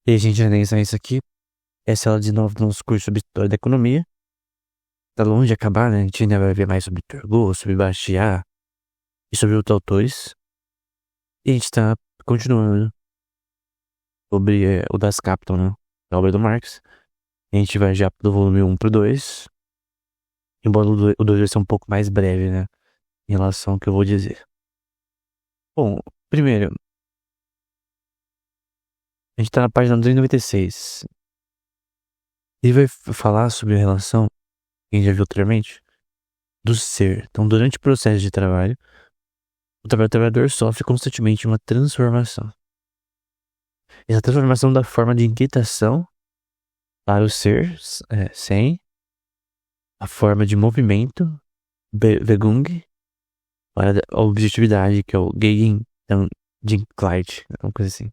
E a gente nem sabe isso aqui. Essa é aula de novo do nosso curso sobre História da Economia. Tá longe de acabar, né? A gente ainda vai ver mais sobre Turgot, sobre Bastiat e sobre outros autores. E a gente tá continuando sobre o Das Kapital, né? A obra do Marx. A gente vai já do volume 1 pro 2. Embora o 2 vai ser um pouco mais breve, né? Em relação ao que eu vou dizer. Bom, primeiro, a gente tá na página 296. Ele vai falar sobre a relação, que a gente já viu anteriormente, do ser. Então, durante o processo de trabalho, o trabalhador sofre constantemente uma transformação. Essa transformação da forma de inquietação para o ser, sem a forma de movimento, Bewegung, para a objetividade, que é o Gegenständlichkeit, uma coisa assim.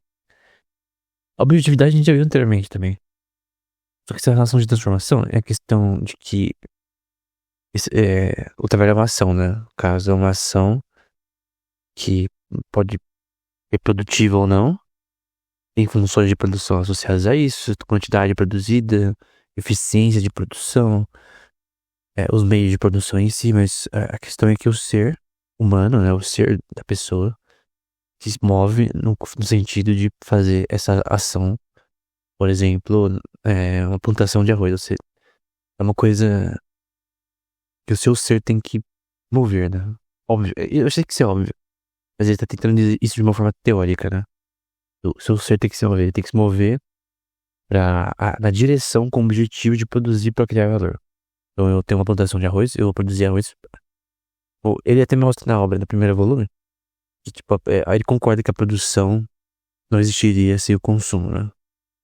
A objetividade a gente já viu anteriormente também. Só que essa relação de transformação é a questão de que o trabalho é uma ação, né? No caso, é uma ação que pode ser produtiva ou não. Tem funções de produção associadas a isso, quantidade produzida, eficiência de produção, os meios de produção em si, mas a questão é que o ser humano, né, o ser da pessoa, se move no sentido de fazer essa ação. Por exemplo, uma plantação de arroz. É uma coisa que o seu ser tem que mover, né? Óbvio, eu sei que isso é óbvio, mas ele tá tentando dizer isso de uma forma teórica, né? O seu ser tem que se mover, ele tem que se mover na direção com o objetivo de produzir para criar valor. Então eu tenho uma plantação de arroz, eu vou produzir arroz. Ele até mostra na obra, no primeiro volume, que tipo, aí ele concorda que a produção não existiria sem o consumo, né?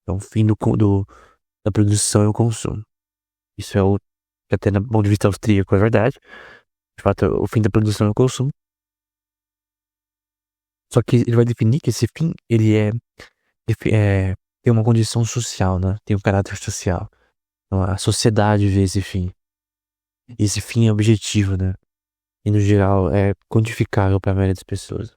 Então o fim da produção é o consumo. Isso é que até no ponto de vista austríaco é verdade. De fato, o fim da produção é o consumo. Só que ele vai definir que esse fim, ele tem uma condição social, né? Tem um caráter social. Então, a sociedade vê esse fim. E esse fim é objetivo, né? E no geral é quantificável para a maioria das pessoas.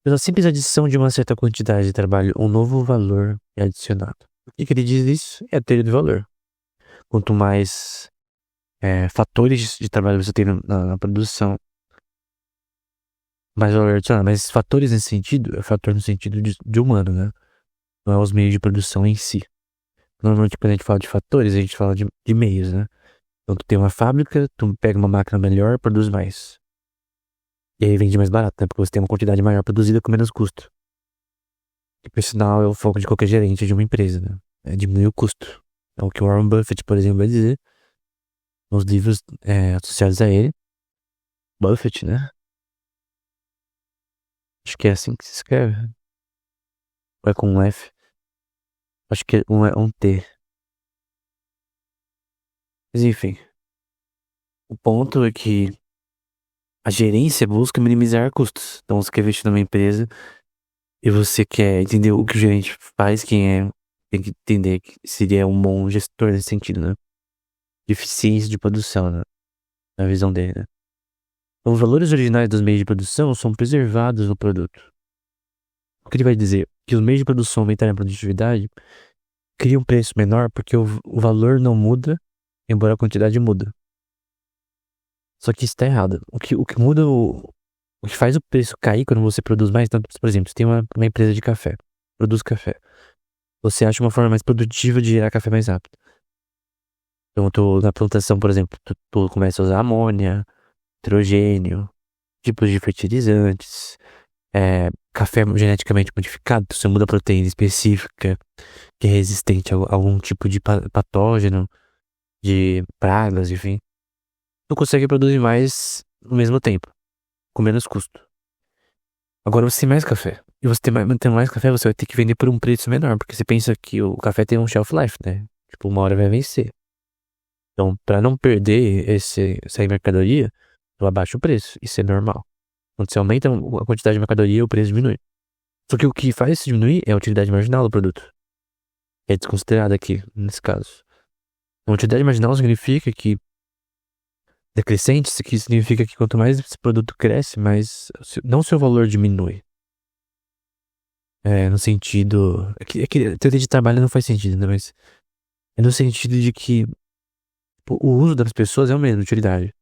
Pela simples adição de uma certa quantidade de trabalho, um novo valor é adicionado. O que ele diz isso? É a teoria do valor. Quanto mais fatores de trabalho você tem na produção, mais valor é adicionado. Mas esses fatores nesse sentido, é fator no sentido de humano, né? Não é os meios de produção em si. Normalmente quando a gente fala de fatores, a gente fala de meios, né? Então tu tem uma fábrica, tu pega uma máquina melhor, produz mais. E aí vende mais barato, né? Porque você tem uma quantidade maior produzida com menos custo. E por sinal é o foco de qualquer gerente de uma empresa, né? É diminuir o custo. É o que o Warren Buffett, por exemplo, vai dizer nos livros associados a ele. Buffett, né? Acho que é assim que se escreve. Ou é com um F? Acho que é um T. Mas enfim. O ponto é que a gerência busca minimizar custos. Então você quer investir numa empresa e você quer entender o que o gerente faz, tem que entender que seria um bom gestor nesse sentido, né? De eficiência de produção, né? Na visão dele, né? Então, os valores originais dos meios de produção são preservados no produto. O que ele vai dizer? Que os meios de produção aumentarem a produtividade criam um preço menor porque o valor não muda, embora a quantidade muda. Só que isso está errado. O que muda, o que faz o preço cair quando você produz mais, então, por exemplo, você tem uma empresa de café, produz café. Você acha uma forma mais produtiva de gerar café mais rápido. Então, na plantação, por exemplo, tu começa a usar amônia, nitrogênio, tipos de fertilizantes, café geneticamente modificado, você muda a proteína específica que é resistente a algum tipo de patógeno, de pragas, enfim. Tu consegue produzir mais no mesmo tempo, com menos custo. Agora você tem mais café. E você tendo mais café, você vai ter que vender por um preço menor, porque você pensa que o café tem um shelf life, né? Tipo, uma hora vai vencer. Então, para não perder essa mercadoria, tu abaixa o preço. Isso é normal. Quando você aumenta a quantidade de mercadoria, o preço diminui. Só que o que faz isso diminuir é a utilidade marginal do produto. É desconsiderada aqui, nesse caso. A utilidade marginal significa que decrescente, isso aqui significa que quanto mais esse produto cresce, mais não seu valor diminui. No sentido. É que a teoria de trabalho não faz sentido, né? Mas é no sentido de que pô, o uso das pessoas é o mesmo, utilidade.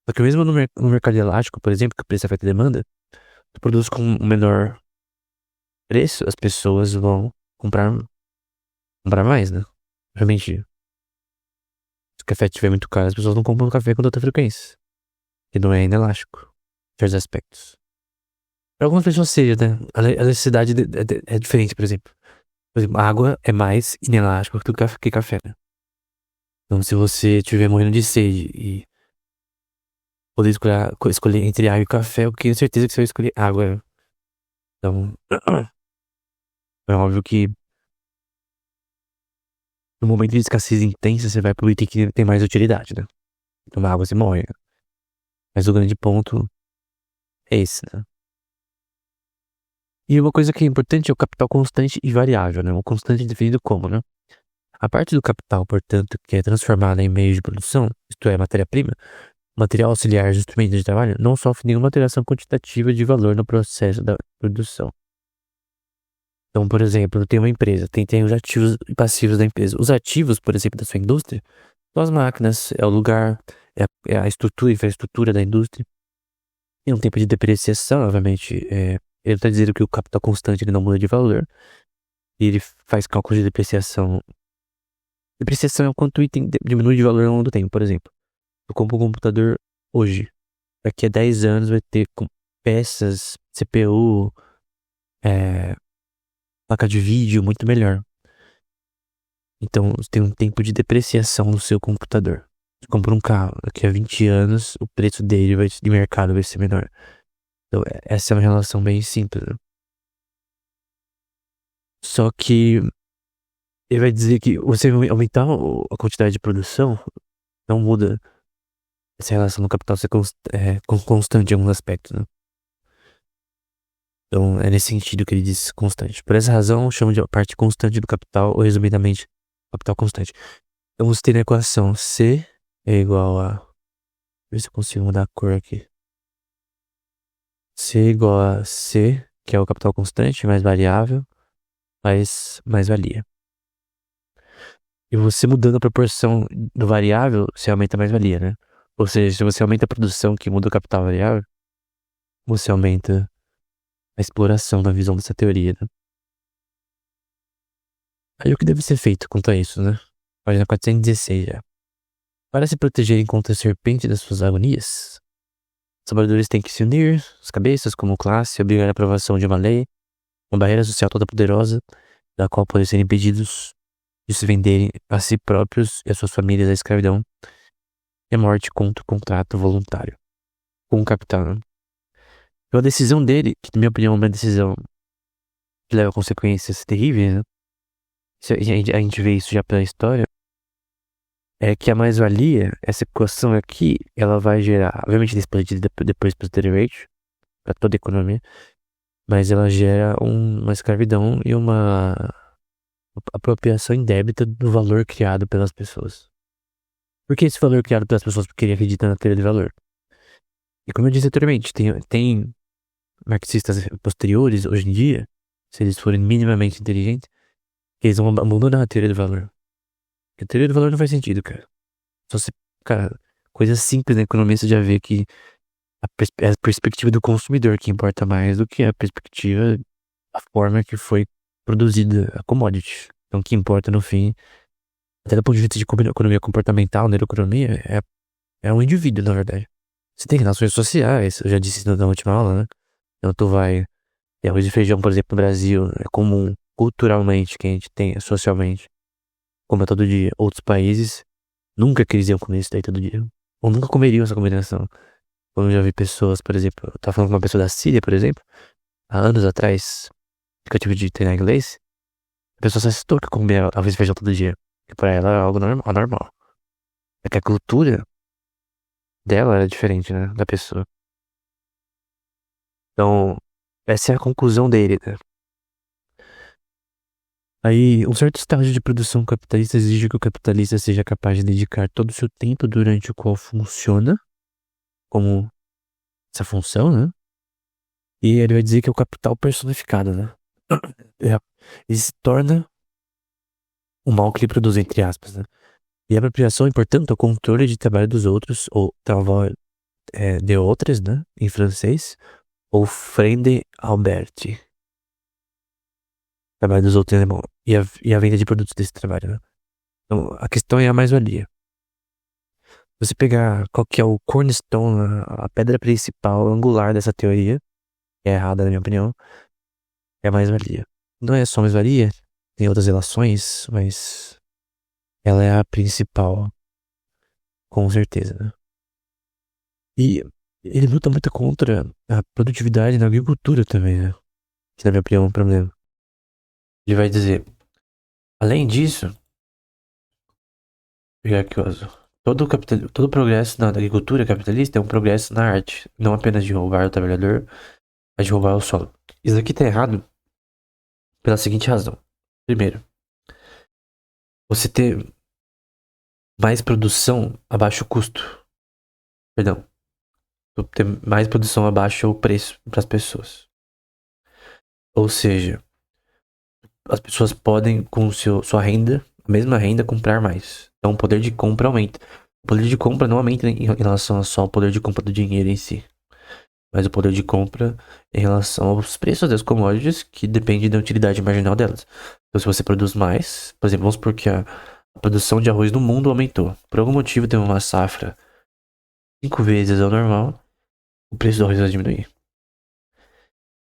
Só que mesmo no mercado elástico, por exemplo, que o preço afeta a demanda, tu produz com um menor preço, as pessoas vão comprar mais, né? Realmente, se o café estiver muito caro, as pessoas não compram café com tanta frequência. Que não é inelástico, em certos aspectos. Para algumas pessoas seja, né? A necessidade é diferente, por exemplo. Por exemplo, a água é mais inelástica do que café, né? Então, se você estiver morrendo de sede e poder escolher entre água e café, eu tenho certeza que você vai escolher água, né? Então, é óbvio que no momento de escassez intensa, você vai pro item que tem mais utilidade, né? Tomar água, você morre, né? Mas o grande ponto é esse, né? E uma coisa que é importante é o capital constante e variável, né? O constante é definido como, né? A parte do capital, portanto, que é transformada em meio de produção, isto é, matéria-prima, material auxiliar de instrumento de trabalho, não sofre nenhuma alteração quantitativa de valor no processo da produção. Então, por exemplo, tem uma empresa, tem os ativos e passivos da empresa. Os ativos, por exemplo, da sua indústria, são as máquinas, é o lugar, é a estrutura, a infraestrutura da indústria. Tem um tempo de depreciação, obviamente. Ele está dizendo que o capital constante ele não muda de valor. E ele faz cálculos de depreciação. Depreciação é o quanto o item diminui de valor ao longo do tempo. Por exemplo, eu compro um computador hoje. Daqui a 10 anos vai ter peças, CPU, é, placa de vídeo muito melhor. Então, tem um tempo de depreciação no seu computador. Você compra um carro, daqui a 20 anos, o preço dele de mercado vai ser menor. Então, essa é uma relação bem simples, né? Só que ele vai dizer que você aumentar a quantidade de produção não muda essa relação do capital ser constante em alguns aspectos, né? Então, é nesse sentido que ele diz constante. Por essa razão, chamo de parte constante do capital, ou resumidamente, capital constante. Então, você tem na equação C é igual a... Deixa eu ver se eu consigo mudar a cor aqui. C igual a C, que é o capital constante, mais variável, mais valia. E você mudando a proporção do variável, você aumenta a mais-valia, né? Ou seja, se você aumenta a produção que muda o capital variável, você aumenta a exploração na visão dessa teoria, né? Aí o que deve ser feito quanto a isso, né? Página 416 já. Para se protegerem contra a serpente das suas agonias, os trabalhadores têm que se unir, as cabeças, como classe, obrigar a aprovação de uma lei, uma barreira social toda poderosa, da qual podem ser impedidos de se venderem a si próprios e a suas famílias à escravidão e a morte contra o contrato voluntário com o capital, né? Então a decisão dele, que na minha opinião é uma decisão que leva a consequências terríveis, né? A gente vê isso já pela história, é que a mais-valia, essa equação aqui, ela vai gerar, obviamente expandida depois posterior para toda a economia, mas ela gera uma escravidão e uma apropriação indébita do valor criado pelas pessoas. Por que esse valor criado pelas pessoas? Porque ele acredita na teoria de valor. E como eu disse anteriormente, tem marxistas posteriores, hoje em dia, se eles forem minimamente inteligentes, que eles vão abandonar a teoria do valor. Porque a teoria do valor não faz sentido, cara. Só se, cara, coisa simples na economia você já vê que é a perspectiva do consumidor que importa mais do que a perspectiva, a forma que foi produzida a commodity. Então, o que importa no fim, até do ponto de vista de economia comportamental, neuroeconomia, é um indivíduo, na verdade. Você tem relações sociais, eu já disse isso na última aula, né? Então, tu vai. E arroz e feijão, por exemplo, no Brasil, é comum culturalmente que a gente tem, socialmente, como é todo dia. Outros países nunca queriam comer isso daí todo dia. Ou nunca comeriam essa combinação. Como eu já vi pessoas, por exemplo, eu tava falando com uma pessoa da Síria, por exemplo, há anos atrás, que eu tive de treinar inglês, a pessoa se assustou que comia arroz e feijão todo dia. Que pra ela era algo anormal. É que a cultura dela era diferente, né, da pessoa. Então, essa é a conclusão dele, né? Aí, um certo estágio de produção capitalista exige que o capitalista seja capaz de dedicar todo o seu tempo durante o qual funciona como essa função, né? E ele vai dizer que é o capital personificado, né? Ele se torna o mal que ele produz, entre aspas, né? E a apropriação é, portanto, o controle de trabalho dos outros, ou travail de outros, né? Em francês, ou Freunde Alberti. Trabalho dos outros em alemão. E a venda de produtos desse trabalho, né? Então, a questão é a mais-valia. Você pegar qual que é o cornerstone, a pedra principal, angular dessa teoria, que é errada na minha opinião, é a mais-valia. Não é só mais-valia, tem outras relações, mas ela é a principal, com certeza, né? E ele luta muito contra a produtividade na agricultura também, né? Que na minha opinião é um problema. Ele vai dizer, além disso, pegar aqui, ó, todo progresso na agricultura capitalista é um progresso na arte, não apenas de roubar o trabalhador, mas de roubar o solo. Isso aqui tá errado pela seguinte razão. Primeiro, você ter mais produção a baixo custo. Perdão. Ter mais produção a baixo preço para as pessoas. Ou seja, as pessoas podem, com sua renda, a mesma renda, comprar mais. Então o poder de compra aumenta. O poder de compra não aumenta em relação a só o poder de compra do dinheiro em si, mas o poder de compra em relação aos preços das commodities, que depende da utilidade marginal delas. Então, se você produz mais, por exemplo, vamos supor que a produção de arroz no mundo aumentou. Por algum motivo, teve uma safra 5 vezes ao normal, o preço do arroz vai diminuir.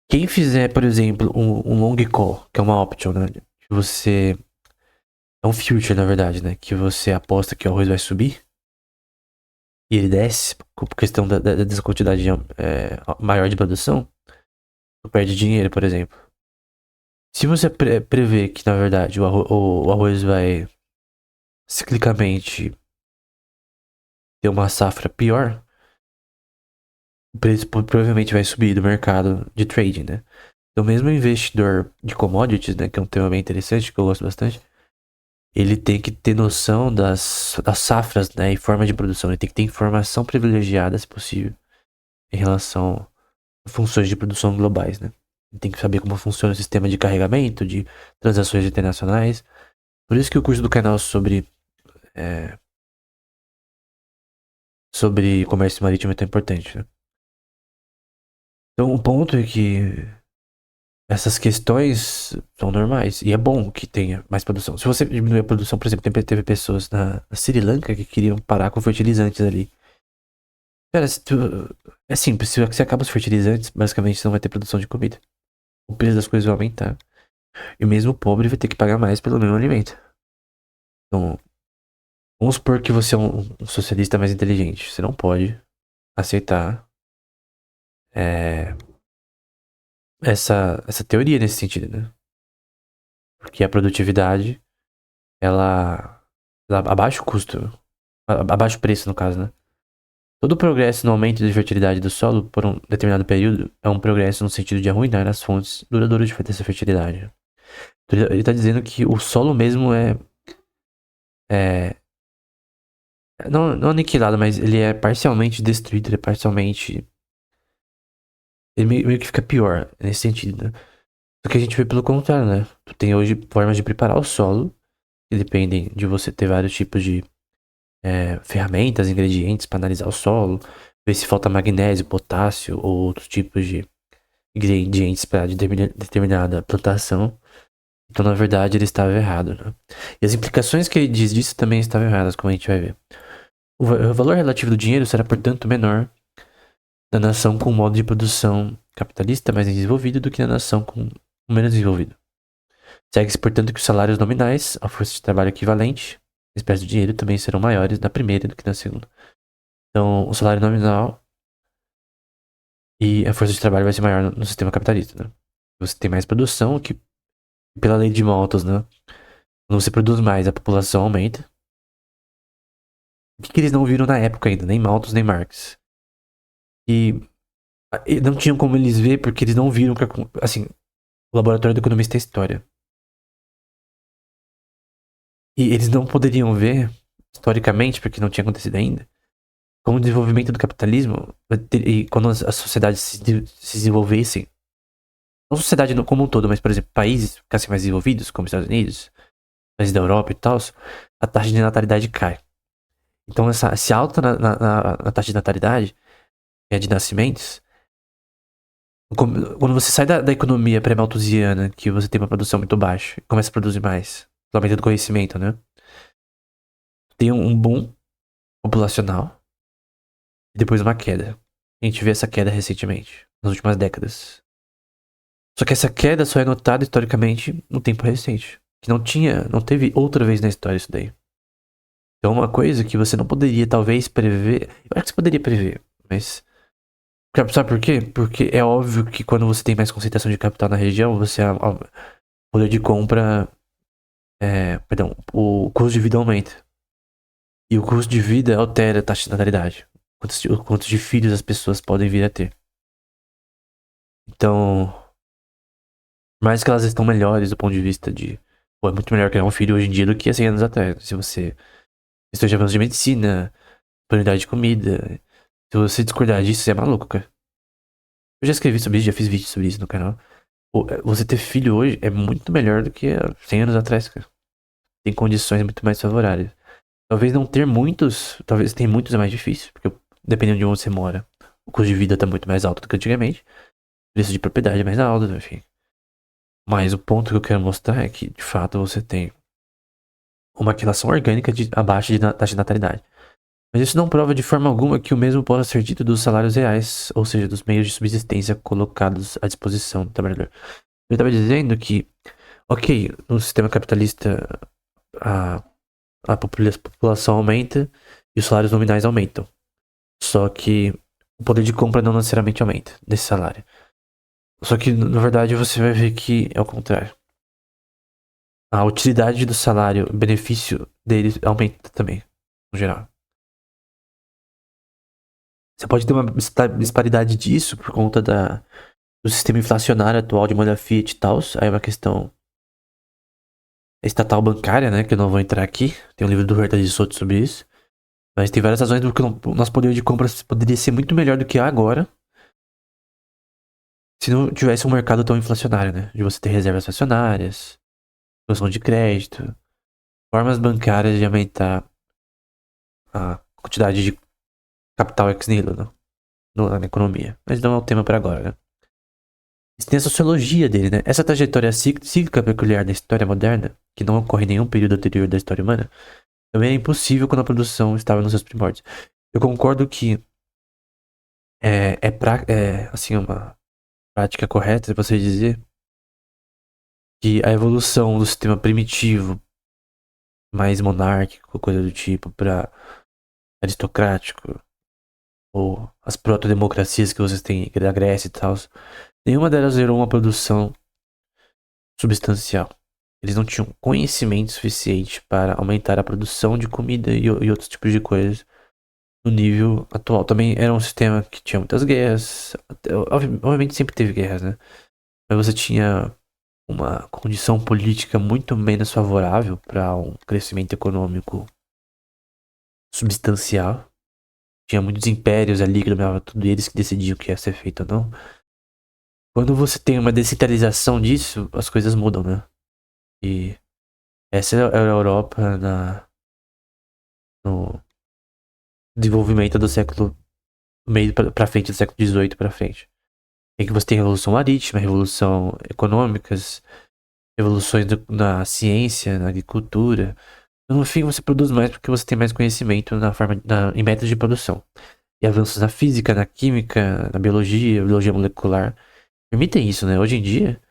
Quem fizer, por exemplo, um long call, que é uma option, né? Que você. É um future, na verdade, né? Que você aposta que o arroz vai subir e ele desce, por questão dessa quantidade maior de produção, tu perde dinheiro, por exemplo. Se você prevê que, na verdade, o arroz vai ciclicamente ter uma safra pior, o preço provavelmente vai subir do mercado de trading, né? Então, mesmo o investidor de commodities, né, que é um tema bem interessante, que eu gosto bastante, ele tem que ter noção das safras, né, e formas de produção. Ele tem que ter informação privilegiada, se possível, em relação a funções de produção globais, né? Ele tem que saber como funciona o sistema de carregamento, de transações internacionais. Por isso que o curso do canal sobre comércio marítimo é tão importante, né? Então, o ponto é que essas questões são normais. E é bom que tenha mais produção. Se você diminuir a produção, por exemplo, teve pessoas na Sri Lanka que queriam parar com fertilizantes ali. Cara, é simples. Se você acaba os fertilizantes, basicamente você não vai ter produção de comida. O preço das coisas vai aumentar. E mesmo o pobre vai ter que pagar mais pelo mesmo alimento. Então, vamos supor que você é um socialista mais inteligente. Você não pode aceitar é, essa teoria nesse sentido, né? Porque a produtividade, ela abaixa o custo, abaixa o preço no caso, né? Todo progresso no aumento de fertilidade do solo por um determinado período é um progresso no sentido de arruinar as fontes duradouras dessa fertilidade. Ele está dizendo que o solo mesmo é não aniquilado, mas ele é parcialmente destruído, ele é parcialmente. Ele meio que fica pior nesse sentido, né? Só que a gente vê pelo contrário, né? Tu tem hoje formas de preparar o solo que dependem de você ter vários tipos de ferramentas, ingredientes para analisar o solo, ver se falta magnésio, potássio ou outros tipos de ingredientes para determinada plantação. Então, na verdade, ele estava errado, né? E as implicações que ele diz disso também estavam erradas, como a gente vai ver. O valor relativo do dinheiro será, portanto, menor na nação com modo de produção capitalista mais desenvolvido do que na nação com menos desenvolvido. Segue-se, portanto, que os salários nominais, a força de trabalho equivalente, espécie de dinheiro, também serão maiores na primeira do que na segunda. Então, o salário nominal e a força de trabalho vai ser maior no sistema capitalista, né? Você tem mais produção, que pela lei de Malthus, né? Quando você produz mais, a população aumenta. O que eles não viram na época ainda, nem Malthus, nem Marx. E não tinham como eles ver, porque eles não viram que, assim, o laboratório do economista é história. E eles não poderiam ver, historicamente, porque não tinha acontecido ainda, como o desenvolvimento do capitalismo, e quando as sociedades se desenvolvessem, não sociedade como um todo, mas, por exemplo, países que ficassem mais desenvolvidos, como os Estados Unidos, países da Europa e tal, a taxa de natalidade cai. Então, esse alta na taxa de natalidade, que é de nascimentos, quando você sai da economia pré-malthusiana, que você tem uma produção muito baixa, e começa a produzir mais, pelo aumento do conhecimento, né? Tem um boom populacional e depois uma queda. A gente vê essa queda recentemente, nas últimas décadas. Só que essa queda só é notada historicamente no tempo recente. Que não teve outra vez na história isso daí. Então, uma coisa que você não poderia, talvez, prever. Eu acho que você poderia prever, mas. Sabe por quê? Porque é óbvio que quando você tem mais concentração de capital na região, o poder de compra. Perdão, o custo de vida aumenta. E o custo de vida altera a taxa de natalidade. Quantos de filhos as pessoas podem vir a ter. Então, por mais que elas estão melhores do ponto de vista de. Pô, é muito melhor criar um filho hoje em dia do que há 100 anos atrás. Se você estuda avanços de medicina, disponibilidade de comida. Se você discordar disso, você é maluco, cara. Eu já escrevi sobre isso, já fiz vídeo sobre isso no canal. Pô, você ter filho hoje é muito melhor do que há 100 anos atrás, cara. Tem condições muito mais favoráveis. Talvez não ter muitos, talvez ter muitos é mais difícil, porque dependendo de onde você mora, o custo de vida tá muito mais alto do que antigamente. O preço de propriedade é mais alto, enfim. Mas o ponto que eu quero mostrar é que, de fato, você tem uma relação orgânica abaixo da taxa de natalidade. Mas isso não prova de forma alguma que o mesmo possa ser dito dos salários reais, ou seja, dos meios de subsistência colocados à disposição do trabalhador. Eu estava dizendo que, ok, no sistema capitalista a, a população aumenta e os salários nominais aumentam. Só que o poder de compra não necessariamente aumenta desse salário. Só que, na verdade, você vai ver que é o contrário. A utilidade do salário, o benefício dele aumenta também, no geral. Você pode ter uma disparidade disso por conta do sistema inflacionário atual de moeda fiat e tal. Aí é uma questão estatal bancária, né? Que eu não vou entrar aqui. Tem um livro do Huerta de Soto sobre isso. Mas tem várias razões do que o nosso poder de compra poderia ser muito melhor do que é agora. Se não tivesse um mercado tão inflacionário, né? De você ter reservas fracionárias, noção de crédito, formas bancárias de aumentar a quantidade de capital ex nihilo na economia. Mas não é o tema para agora, né? Tem a sociologia dele, né? Essa trajetória cíclica peculiar da história moderna, que não ocorre em nenhum período anterior da história humana, também é impossível quando a produção estava nos seus primórdios. Eu concordo que assim, uma prática correta você dizer que a evolução do sistema primitivo, mais monárquico, coisa do tipo, para aristocrático, ou as proto-democracias que vocês têm da Grécia e tal, nenhuma delas gerou uma produção substancial. Eles não tinham conhecimento suficiente para aumentar a produção de comida e outros tipos de coisas no nível atual. Também era um sistema que tinha muitas guerras. Obviamente sempre teve guerras, né? Mas você tinha uma condição política muito menos favorável para um crescimento econômico substancial. Tinha muitos impérios ali que dominavam tudo e eles que decidiam o que ia ser feito ou não. Quando você tem uma descentralização disso, as coisas mudam, né? E essa era a Europa no desenvolvimento do século meio pra frente, do século XVIII pra frente. Em que você tem revolução marítima, revolução econômicas, revoluções na ciência, na agricultura. No fim, você produz mais porque você tem mais conhecimento em métodos de produção. E avanços na física, na química, na biologia molecular, permitem isso, né? Hoje em dia,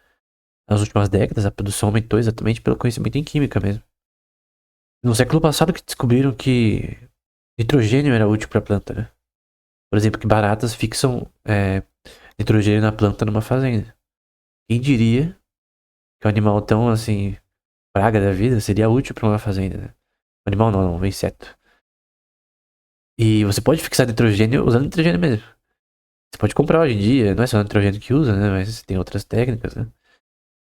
nas últimas décadas, a produção aumentou exatamente pelo conhecimento em química mesmo. No século passado que descobriram que nitrogênio era útil para a planta, né? Por exemplo, que baratas fixam nitrogênio na planta numa fazenda. Quem diria que um animal tão, assim, praga da vida seria útil para uma fazenda, né? Um animal não, um inseto. E você pode fixar nitrogênio usando nitrogênio mesmo. Você pode comprar hoje em dia, não é só nitrogênio que usa, né? Mas tem outras técnicas, né?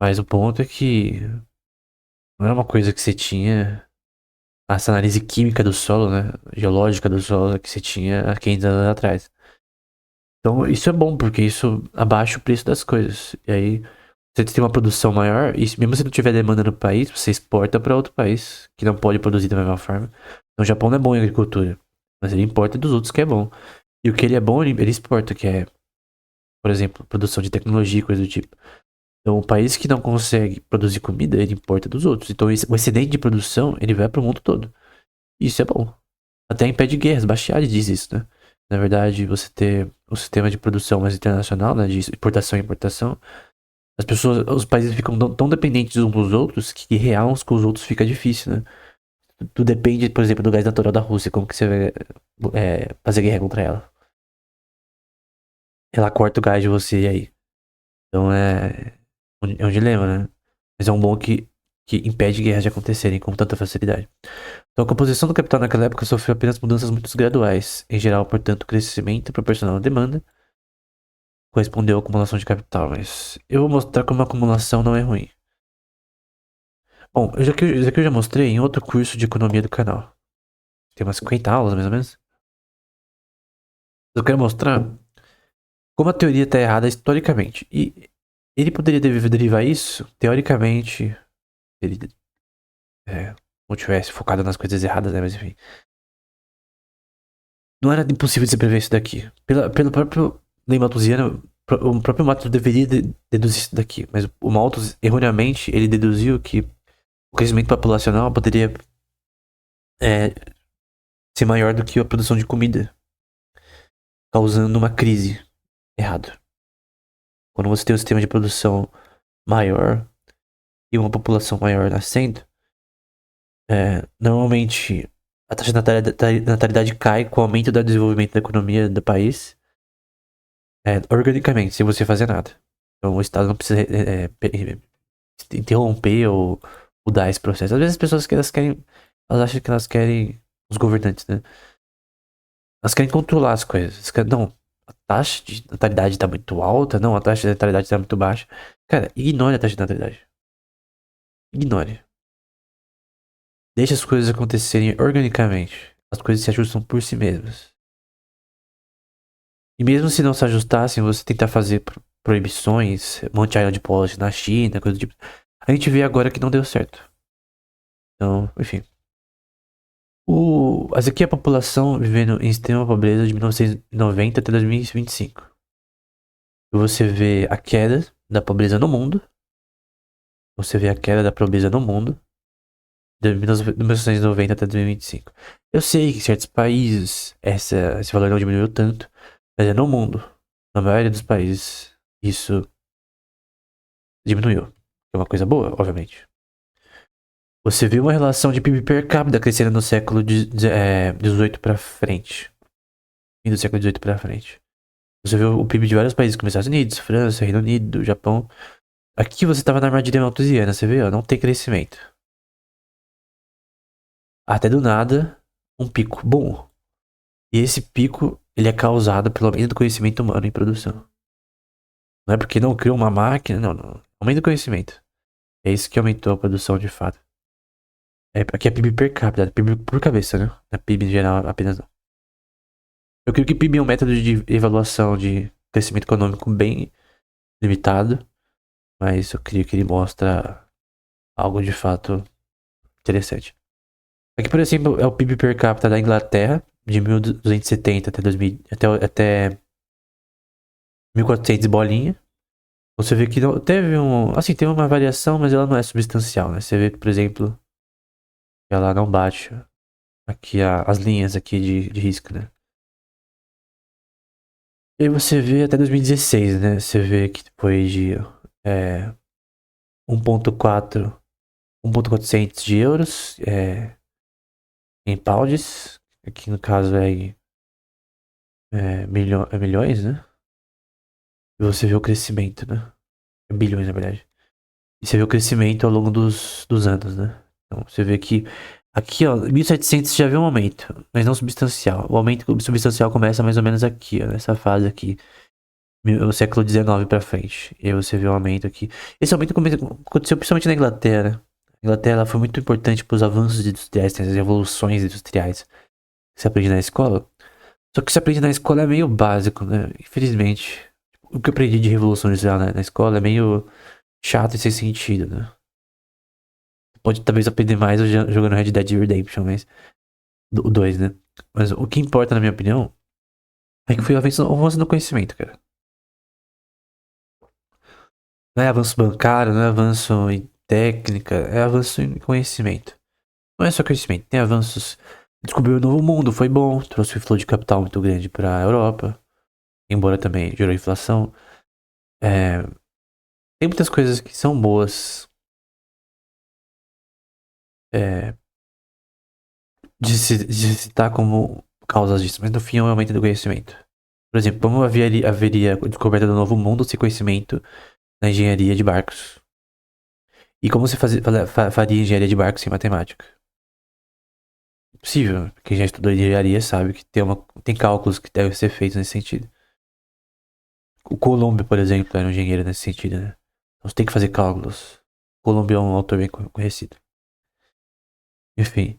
Mas o ponto é que não era uma coisa que você tinha. Essa análise química do solo, né? Geológica do solo que você tinha há 500 anos atrás. Então, isso é bom, porque isso abaixa o preço das coisas. E aí, você tem uma produção maior, e mesmo se não tiver demanda no país, você exporta para outro país que não pode produzir da mesma forma. Então, o Japão não é bom em agricultura, mas ele importa dos outros que é bom. E o que ele é bom, ele exporta, que é, por exemplo, produção de tecnologia e coisa do tipo. Então, o país que não consegue produzir comida, ele importa dos outros. Então, o excedente de produção, ele vai para o mundo todo. Isso é bom. Até impede guerras. Bastiat diz isso, né? Na verdade, você ter um sistema de produção mais internacional, né? De exportação e importação. As pessoas, os países ficam tão dependentes uns dos outros que guerrear uns com os outros fica difícil, né? Tu depende, por exemplo, do gás natural da Rússia. Como que você vai fazer guerra contra ela? Ela corta o gás de você e aí. Então é um dilema, né? Mas é um bom que impede guerras de acontecerem com tanta facilidade. Então, a composição do capital naquela época sofreu apenas mudanças muito graduais. Em geral, portanto, o crescimento proporcional à demanda correspondeu à acumulação de capital. Mas eu vou mostrar como a acumulação não é ruim. Bom, isso aqui eu já mostrei em outro curso de economia do canal. Tem umas 50 aulas, mais ou menos. Eu quero mostrar como a teoria está errada historicamente. E ele poderia derivar isso, teoricamente, se ele não tivesse focado nas coisas erradas, né? Mas enfim. Não era impossível de se prever isso daqui. Pelo próprio lei malthusiana, o próprio Malthus deveria deduzir isso daqui. Mas o Malthus, erroneamente, ele deduziu que o crescimento populacional poderia é, ser maior do que a produção de comida, causando uma crise. Errado. Quando você tem um sistema de produção maior e uma população maior nascendo, normalmente a taxa de natalidade cai com o aumento do desenvolvimento da economia do país, organicamente, sem você fazer nada. Então o Estado não precisa interromper ou mudar esse processo. Às vezes as pessoas que elas acham que elas querem, os governantes, né? Elas querem controlar as coisas. Não, a taxa de natalidade tá muito alta, não, a taxa de natalidade tá muito baixa. Cara, ignore a taxa de natalidade. Ignore. Deixe as coisas acontecerem organicamente. As coisas se ajustam por si mesmas. E mesmo se não se ajustassem, você tentar fazer proibições, Monte Island Policy na China, coisa do tipo. A gente vê agora que não deu certo. Então, enfim. Essa aqui é a população vivendo em extrema pobreza de 1990 até 2025. E você vê a queda da pobreza no mundo. Você vê a queda da pobreza no mundo de 1990 até 2025. Eu sei que em certos países esse valor não diminuiu tanto, mas é no mundo. Na maioria dos países isso diminuiu. É uma coisa boa, obviamente. Você vê uma relação de PIB per capita crescendo no século XVIII pra frente. Fim do século XVIII pra frente. Você vê o PIB de vários países, como Estados Unidos, França, Reino Unido, Japão. Aqui você tava na armadilha malthusiana, você vê, ó, não tem crescimento. Até do nada, um pico bom. E esse pico, ele é causado pelo aumento do conhecimento humano em produção. Não é porque não criou uma máquina, não. Aumento do conhecimento. É isso que aumentou a produção de fato. Aqui é PIB per capita, PIB por cabeça, né? Não é PIB em geral apenas não. Eu creio que PIB é um método de avaliação de crescimento econômico bem limitado, mas eu creio que ele mostra algo de fato interessante. Aqui, por exemplo, é o PIB per capita da Inglaterra, de 1270 até 2000, até 1400 bolinha. Você vê que teve uma variação, mas ela não é substancial, né? Você vê que, por exemplo, ela não bate aqui as linhas aqui de risco, né? E aí você vê até 2016, né? Você vê que foi de 1.4 1.400 de euros em pounds. Aqui no caso milhões, né? E você vê o crescimento, né? Bilhões, na verdade. E você vê o crescimento ao longo dos anos, né? Então você vê que aqui, ó, 1700 você já vê um aumento, mas não substancial. O aumento substancial começa mais ou menos aqui, ó, nessa fase aqui, o século XIX pra frente. E aí você vê o aumento aqui. Esse aumento aconteceu principalmente na Inglaterra, né? A Inglaterra foi muito importante para os avanços industriais, as revoluções industriais que você aprende na escola. Só que o que você aprende na escola é meio básico, né? Infelizmente. O que eu aprendi de revolução industrial na escola é meio chato e sem sentido, né? Pode talvez aprender mais jogando Red Dead Redemption, mas. O 2, né? Mas o que importa, na minha opinião, é que foi o avanço no conhecimento, cara. Não é avanço bancário, não é avanço em técnica, é avanço em conhecimento. Não é só conhecimento, tem avanços. Descobriu um novo mundo, foi bom, trouxe um flow de capital muito grande pra Europa, embora também gerou inflação. É, tem muitas coisas que são boas é, de citar como causas disso, mas no fim é um aumento do conhecimento. Por exemplo, como haveria descoberta do novo mundo sem conhecimento na engenharia de barcos? E como você faria engenharia de barcos sem matemática? Possível. Quem já estudou engenharia sabe que tem cálculos que devem ser feitos nesse sentido. O Colombo, por exemplo, era um engenheiro nesse sentido, né? Então você tem que fazer cálculos. O Colombo é um autor bem conhecido. Enfim.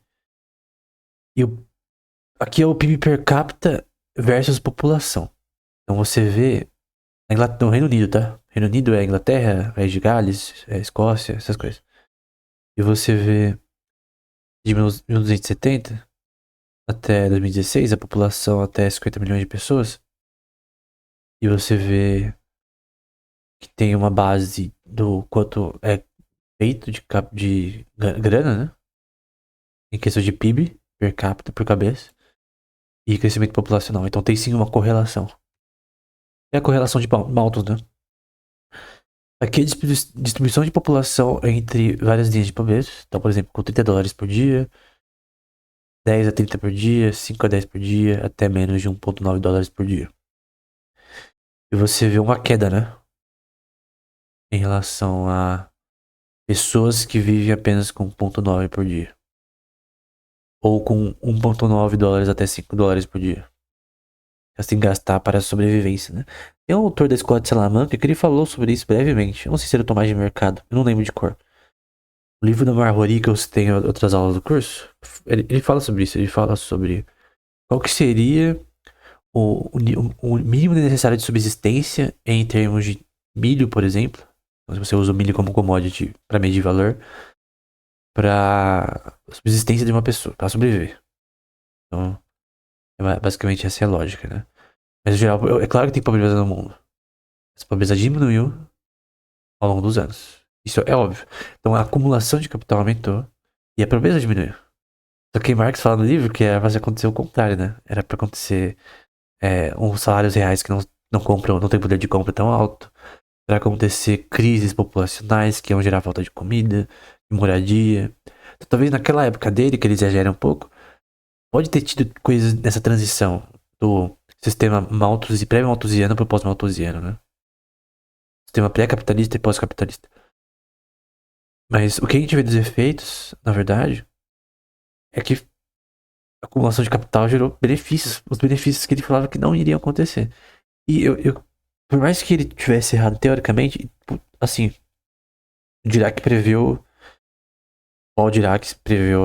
Aqui é o PIB per capita versus população. Então você vê no Reino Unido, tá? Reino Unido é Inglaterra, País de Gales, é Escócia, essas coisas. E você vê de 1970 até 2016, a população até 50 milhões de pessoas. E você vê que tem uma base do quanto é feito de grana, né? Em questão de PIB per capita, por cabeça. E crescimento populacional. Então tem sim uma correlação. É a correlação de Malthus, né? Aqui é a distribuição de população entre várias linhas de pobreza. Então, por exemplo, com $30 por dia, 10 a 30 por dia, 5 a 10 por dia, até menos de $1,9 por dia. E você vê uma queda, né? Em relação a pessoas que vivem apenas com 1,9 por dia. Ou com $1,9 até $5 por dia. Assim, gastar para a sobrevivência, né? Tem um autor da escola de Salamanca que ele falou sobre isso brevemente. Eu não sei se era Tomás de Mercado, eu não lembro de cor. O livro da Marjorie, que eu citei em outras aulas do curso, ele fala sobre isso. Ele fala sobre qual que seria o mínimo necessário de subsistência em termos de milho, por exemplo. Se você usa o milho como commodity para medir valor, para subsistência de uma pessoa, para sobreviver. Então, basicamente essa é a lógica, né? Mas, no geral, é claro que tem pobreza no mundo. Essa pobreza diminuiu ao longo dos anos. Isso é óbvio. Então, a acumulação de capital aumentou e a pobreza diminuiu. Só que Marx fala no livro que era pra acontecer o contrário, né? Era pra acontecer uns salários reais que não compram, não tem poder de compra tão alto. Pra acontecer crises populacionais que iam gerar falta de comida, de moradia. Então, talvez naquela época dele, que ele exagera um pouco, pode ter tido coisas nessa transição do sistema malthusiano, pré-malthusiano para o pós-malthusiano, né? Sistema pré-capitalista e pós-capitalista. Mas o que a gente vê dos efeitos, na verdade, é que a acumulação de capital gerou benefícios, os benefícios que ele falava que não iriam acontecer. E por mais que ele tivesse errado teoricamente, assim, Paul Dirac preveu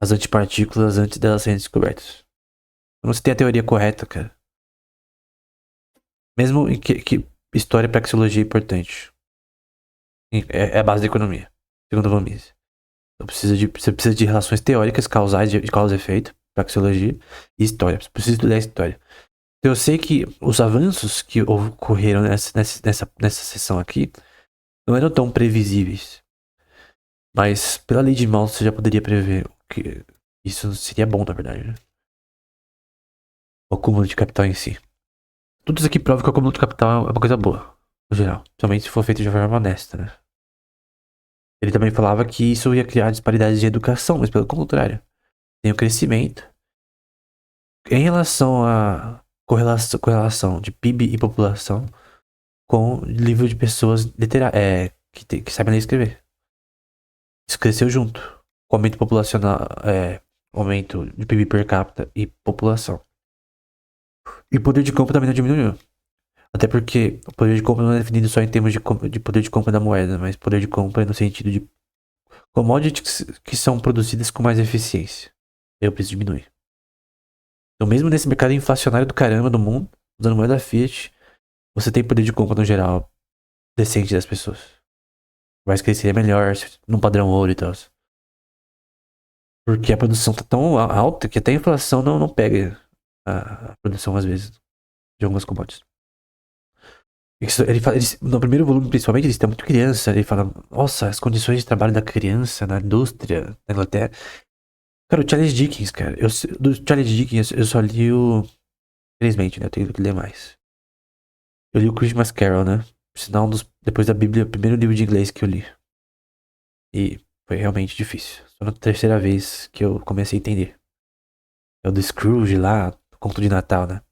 as antipartículas antes delas serem descobertas. Então você tem a teoria correta, cara. Mesmo que história e praxeologia é importante. É a base da economia, segundo Von Mises. Então você precisa de relações teóricas, causais, de causa e efeito, praxeologia e história. Você precisa estudar história. Então, eu sei que os avanços que ocorreram nessa sessão aqui não eram tão previsíveis. Mas pela lei de Malthus você já poderia prever que isso seria bom, na verdade, né? O acúmulo de capital em si. Tudo isso aqui prova que o acúmulo de capital é uma coisa boa, no geral. Somente se for feito de forma honesta, né? Ele também falava que isso ia criar disparidades de educação, mas pelo contrário. Tem o crescimento. Em relação à correlação de PIB e população com nível de pessoas que sabem ler e escrever. Isso cresceu junto. Com o aumento populacional, aumento de PIB per capita e população. E o poder de compra também não diminuiu. Até porque o poder de compra não é definido só em termos de poder de compra da moeda, mas poder de compra no sentido de commodities que são produzidas com mais eficiência. Aí o preço diminui. Então, mesmo nesse mercado inflacionário do caramba do mundo, usando moeda fiat, você tem poder de compra no geral decente das pessoas. Mas que seria melhor num padrão ouro e tal. Porque a produção tá tão alta que até a inflação não pega a produção, às vezes, de algumas commodities. Ele fala, no primeiro volume, principalmente, eles têm muito criança. Ele fala, nossa, as condições de trabalho da criança na indústria na Inglaterra. Cara, o Charles Dickens, cara. Do Charles Dickens, eu só li o. Infelizmente, né? Eu tenho que ler mais. Eu li o Christmas Carol, né? Por sinal, depois da Bíblia, o primeiro livro de inglês que eu li. E foi realmente difícil. Só na terceira vez que eu comecei a entender. É o do Scrooge lá, conto de Natal, né?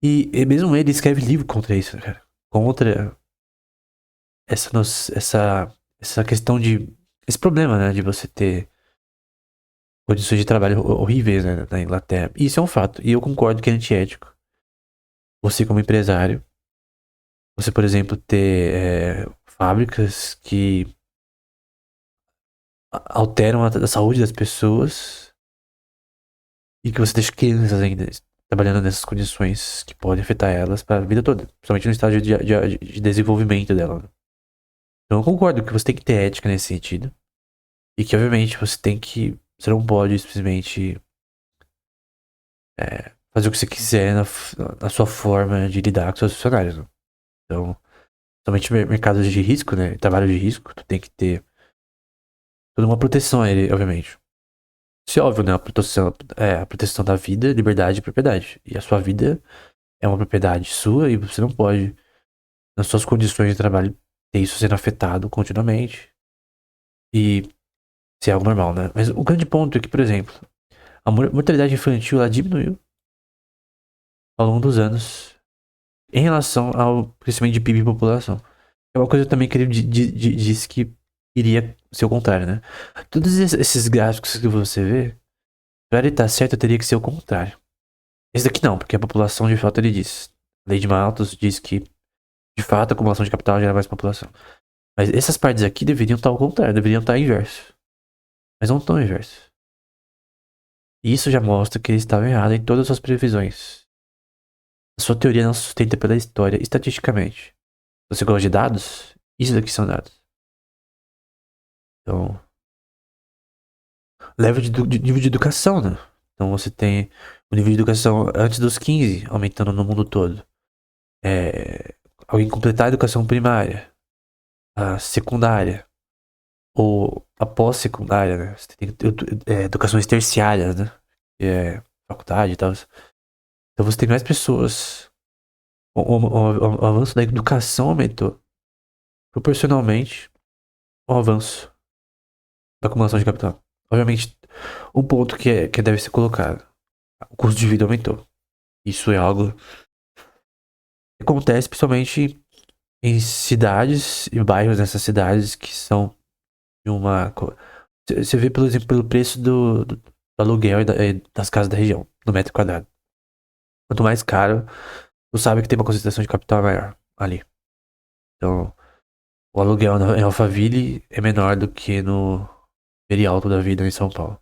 E mesmo ele escreve livro contra isso, cara. Contra essa questão de. Esse problema, né? De você ter condições de trabalho horríveis, né, na Inglaterra. E isso é um fato. E eu concordo que é antiético. Você, como empresário, você, por exemplo, ter fábricas que alteram a saúde das pessoas e que você deixa crianças ainda trabalhando nessas condições que podem afetar elas para a vida toda, principalmente no estágio de desenvolvimento dela. Né? Então eu concordo que você tem que ter ética nesse sentido e que obviamente você não pode simplesmente fazer o que você quiser na sua forma de lidar com seus funcionários. Né? Então, somente mercados de risco, né, trabalho de risco, tu tem que ter toda uma proteção a ele, obviamente. Isso é óbvio, né? A proteção da vida, liberdade e propriedade. E a sua vida é uma propriedade sua e você não pode, nas suas condições de trabalho, ter isso sendo afetado continuamente. E ser algo normal, né? Mas o grande ponto é que, por exemplo, a mortalidade infantil ela diminuiu ao longo dos anos em relação ao crescimento de PIB e população. É uma coisa também que ele disse que iria ser o contrário, né? Todos esses gráficos que você vê, pra ele estar certo, teria que ser o contrário. Esse daqui não, porque a população, de fato, ele diz. A lei de Malthus diz que, de fato, a acumulação de capital gera mais população. Mas essas partes aqui deveriam estar ao contrário, deveriam estar inverso. Mas não estão inverso. E isso já mostra que ele estava errado em todas as suas previsões. A sua teoria não se sustenta pela história, estatisticamente. Você gosta de dados? Isso daqui são dados. Então, leva de nível de educação, né? Então você tem o nível de educação antes dos 15, aumentando no mundo todo. Alguém completar a educação primária, a secundária, ou a pós-secundária, né? Você tem educações terciárias, né? Que é faculdade e tal. Então você tem mais pessoas. O avanço da educação aumentou proporcionalmente ao avanço da acumulação de capital. Obviamente, um ponto que deve ser colocado: o custo de vida aumentou. Isso é algo que acontece principalmente em cidades e bairros nessas cidades que são de uma. Você vê, por exemplo, pelo preço do aluguel e das casas da região, no metro quadrado. Quanto mais caro, tu sabe que tem uma concentração de capital maior ali. Então, o aluguel em Alphaville é menor do que no Perialto da vida em São Paulo.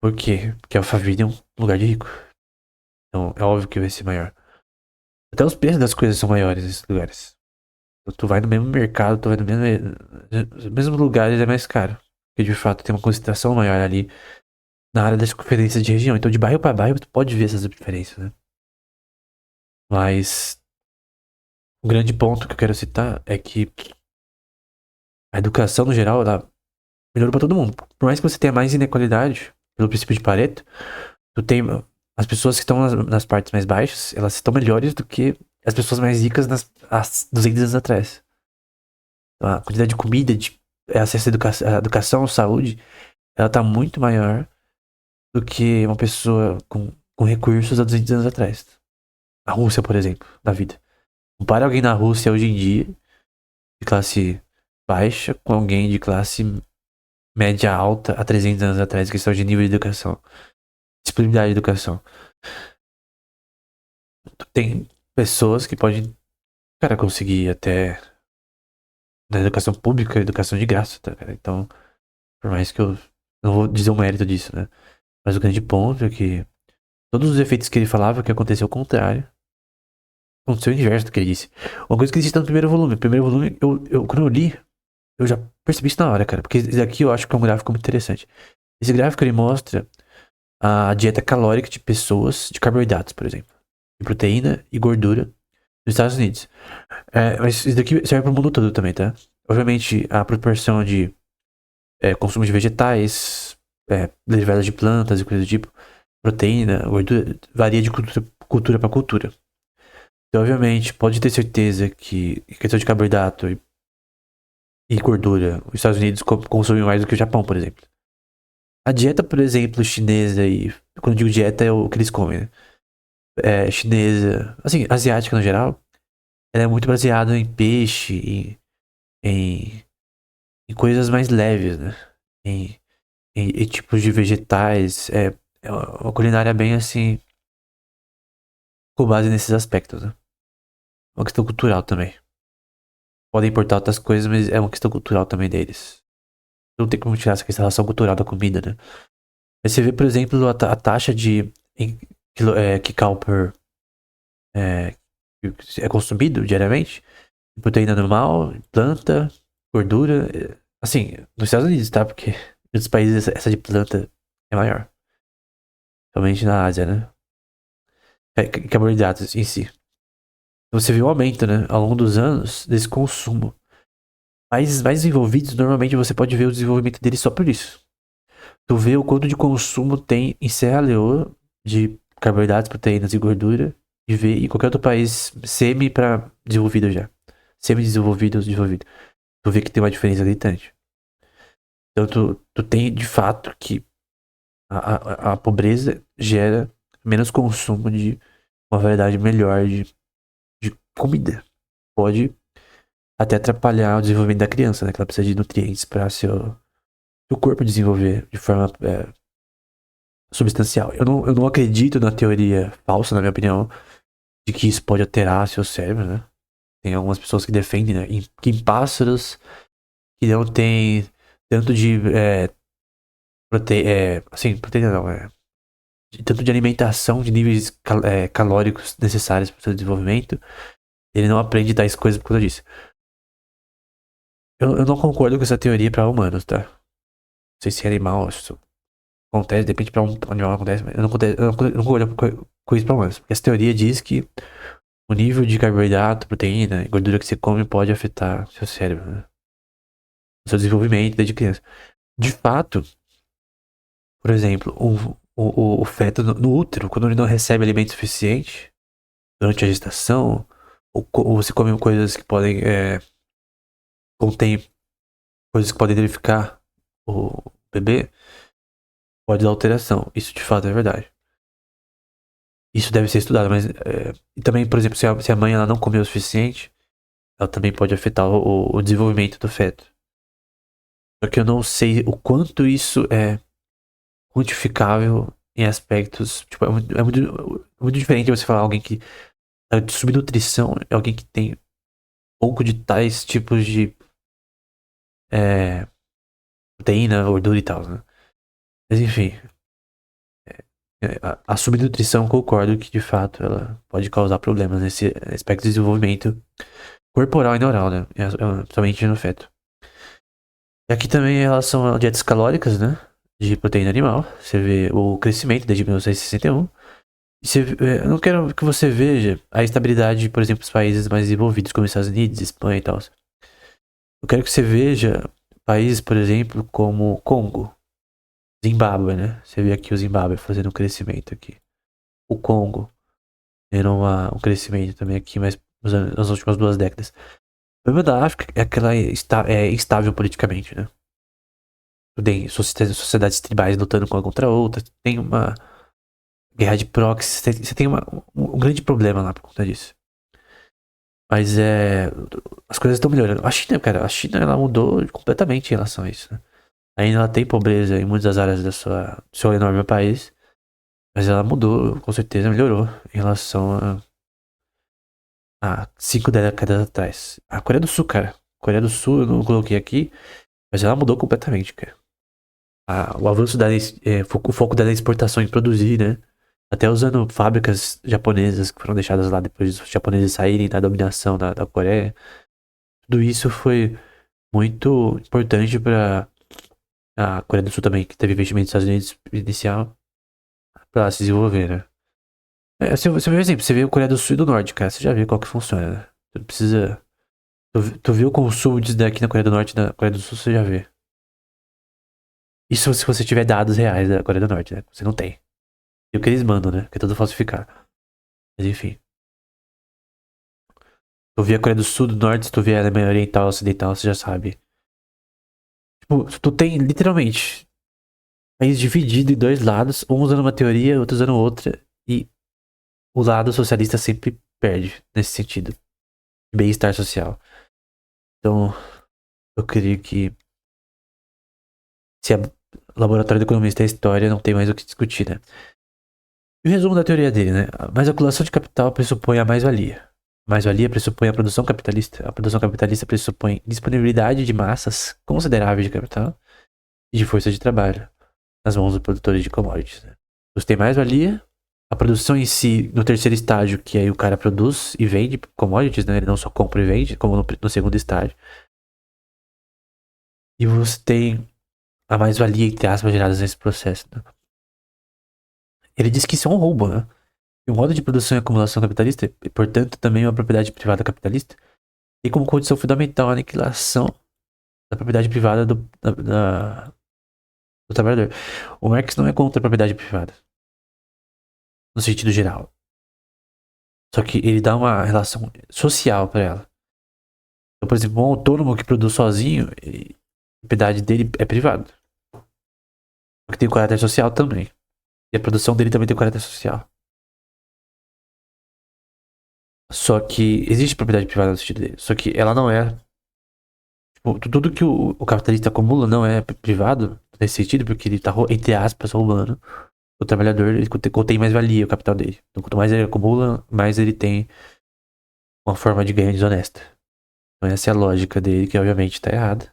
Por quê? Porque Alphaville é um lugar de rico. Então, é óbvio que vai ser maior. Até os preços das coisas são maiores nesses lugares. Então, tu vai no mesmo mercado, tu vai no mesmo lugares é mais caro. Porque de fato tem uma concentração maior ali na área das conferências de região. Então, de bairro para bairro, tu pode ver essas diferenças, né? Mas o grande ponto que eu quero citar é que a educação, no geral, ela melhorou pra todo mundo. Por mais que você tenha mais inequalidade, pelo princípio de Pareto, tu tem as pessoas que estão nas partes mais baixas, elas estão melhores do que as pessoas mais ricas há 200 anos atrás. Então, a quantidade de comida, de acesso à educação, saúde, ela tá muito maior do que uma pessoa com recursos há 200 anos atrás. A Rússia, por exemplo, da vida. Compare alguém na Rússia hoje em dia, de classe baixa, com alguém de classe média alta há 300 anos atrás, questão de nível de educação, disponibilidade de educação. Tem pessoas que podem, cara, conseguir até na educação pública, educação de graça, tá, cara? Então, por mais que eu não vou dizer o mérito disso, né? Mas o grande ponto é que Todos os efeitos que ele falava que aconteceu ao contrário. Aconteceu o inverso do que ele disse. Uma coisa que ele disse no primeiro volume. O primeiro volume, quando eu li, eu já percebi isso na hora, cara. Porque esse daqui eu acho que é um gráfico muito interessante. Esse gráfico ele mostra a dieta calórica de pessoas de carboidratos, por exemplo. De proteína e gordura nos Estados Unidos. Mas isso daqui serve para o mundo todo também, tá? Obviamente, a proporção de consumo de vegetais, derivados de plantas e coisas do tipo, proteína, gordura, varia de cultura para cultura. Então, obviamente, pode ter certeza que em questão de carboidrato e gordura, os Estados Unidos consomem mais do que o Japão, por exemplo. A dieta, por exemplo, chinesa e... Quando eu digo dieta, é o que eles comem, né? Chinesa, assim, asiática no geral, ela é muito baseada em peixe, em, em coisas mais leves, né? Em tipos de vegetais. É uma culinária bem assim, com base nesses aspectos, né? Uma questão cultural também. Podem importar outras coisas, mas é uma questão cultural também deles. Não tem como tirar essa relação cultural da comida, né? Aí você vê, por exemplo, a taxa de kcal é, que é consumido diariamente. Proteína animal, planta, gordura. Assim, nos Estados Unidos, tá? Porque em outros países essa de planta é maior. Somente na Ásia, né? Carboidratos em si. Você vê um aumento, né? Ao longo dos anos desse consumo. Países mais desenvolvidos, normalmente você pode ver o desenvolvimento deles só por isso. Tu vê o quanto de consumo tem em Serra Leoa de carboidratos, proteínas e gordura. E vê em qualquer outro país semi para desenvolvido já. Semi-desenvolvido ou desenvolvido. Tu vê que tem uma diferença gritante. Então tu tem de fato que a pobreza gera menos consumo de uma variedade melhor de comida. Pode até atrapalhar o desenvolvimento da criança, né? Que ela precisa de nutrientes para seu corpo desenvolver de forma substancial. Eu não acredito na teoria falsa, na minha opinião, de que isso pode alterar seu cérebro, né? Tem algumas pessoas que defendem, né? Que em pássaros que não tem tanto de assim, proteína não, tanto de alimentação, de níveis calóricos necessários para o seu desenvolvimento, ele não aprende tais coisas por causa disso. Eu não concordo com essa teoria para humanos, tá? Não sei se é animal, isso acontece, de repente para um animal acontece, mas eu não concordo com isso para humanos. Porque essa teoria diz que o nível de carboidrato, proteína e gordura que você come pode afetar seu cérebro, né? O seu desenvolvimento desde criança. De fato, por exemplo, o feto no útero, quando ele não recebe alimento suficiente durante a gestação, ou você come coisas que podem contém coisas que podem danificar o bebê, pode dar alteração. Isso de fato é verdade. Isso deve ser estudado, mas e também, por exemplo, se a mãe ela não comeu o suficiente, ela também pode afetar o desenvolvimento do feto. Só que eu não sei o quanto isso é quantificável em aspectos. Tipo, muito diferente você falar alguém que tá de subnutrição, é alguém que tem pouco de tais tipos de proteína, gordura e tal, né? Mas enfim, a subnutrição concordo que de fato ela pode causar problemas nesse aspecto de desenvolvimento corporal e neural, né? Principalmente no feto. E aqui também em relação a dietas calóricas, né? De proteína animal, você vê o crescimento desde 1961. Eu não quero que você veja a estabilidade, por exemplo, dos países mais desenvolvidos, como os Estados Unidos, Espanha e tal. Eu quero que você veja países, por exemplo, como Congo, Zimbábue, né? Você vê aqui o Zimbábue fazendo um crescimento aqui. O Congo tendo um crescimento também aqui, mas nas últimas 2 décadas. O problema da África é que ela é instável politicamente, né? Tem sociedades tribais lutando uma contra a outra, tem uma guerra de proxy, você tem um grande problema lá por conta disso. Mas as coisas estão melhorando. A China, cara, ela mudou completamente em relação a isso, né? Ainda ela tem pobreza em muitas das áreas do seu enorme país, mas ela mudou, com certeza melhorou em relação a 5 décadas atrás. A Coreia do Sul, cara. A Coreia do Sul eu não coloquei aqui, mas ela mudou completamente, cara. O avanço o foco da exportação em produzir, né? Até usando fábricas japonesas que foram deixadas lá depois dos japoneses saírem da dominação da Coreia. Tudo isso foi muito importante para a Coreia do Sul também, que teve investimento dos Estados Unidos inicial para se desenvolver, né? Você vê um exemplo, você vê a Coreia do Sul e do Norte, cara, você já vê qual que funciona, né? Tu não precisa. Tu viu o consumo disso daqui na Coreia do Norte e na Coreia do Sul, você já vê. Isso se você tiver dados reais da Coreia do Norte, né? Você não tem. E o que eles mandam, né? Que é tudo falsificado. Mas enfim. Tu vê a Coreia do Sul, do Norte, se tu vê a Alemanha Oriental, Ocidental, você já sabe. Tipo, tu tem literalmente país dividido em dois lados, um usando uma teoria, outro usando outra, e o lado socialista sempre perde nesse sentido. Bem-estar social. Então, eu creio que se é laboratório de economista é história, não tem mais o que discutir, né? E o resumo da teoria dele, né? Mas a acumulação de capital pressupõe a mais-valia. Mais-valia pressupõe a produção capitalista. A produção capitalista pressupõe disponibilidade de massas consideráveis de capital e de força de trabalho nas mãos dos produtores de commodities. Né? Você tem mais-valia, a produção em si, no terceiro estágio, que aí o cara produz e vende commodities, né? Ele não só compra e vende, como no segundo estágio. E você tem a mais-valia, entre aspas, geradas nesse processo. Né? Ele diz que isso é um roubo, né? E o modo de produção e acumulação capitalista, e portanto também uma propriedade privada capitalista, tem como condição fundamental a aniquilação da propriedade privada do trabalhador. O Marx não é contra a propriedade privada, no sentido geral. Só que ele dá uma relação social para ela. Então, por exemplo, um autônomo que produz sozinho, a propriedade dele é privada. Porque tem o caráter social também. E a produção dele também tem o caráter social. Só que existe propriedade privada no sentido dele. Só que ela não é. Tipo, tudo que o capitalista acumula não é privado nesse sentido, porque ele tá, entre aspas, roubando. O trabalhador ele contém mais valia o capital dele. Então, quanto mais ele acumula, mais ele tem uma forma de ganho desonesta. Então, essa é a lógica dele, que obviamente está errada.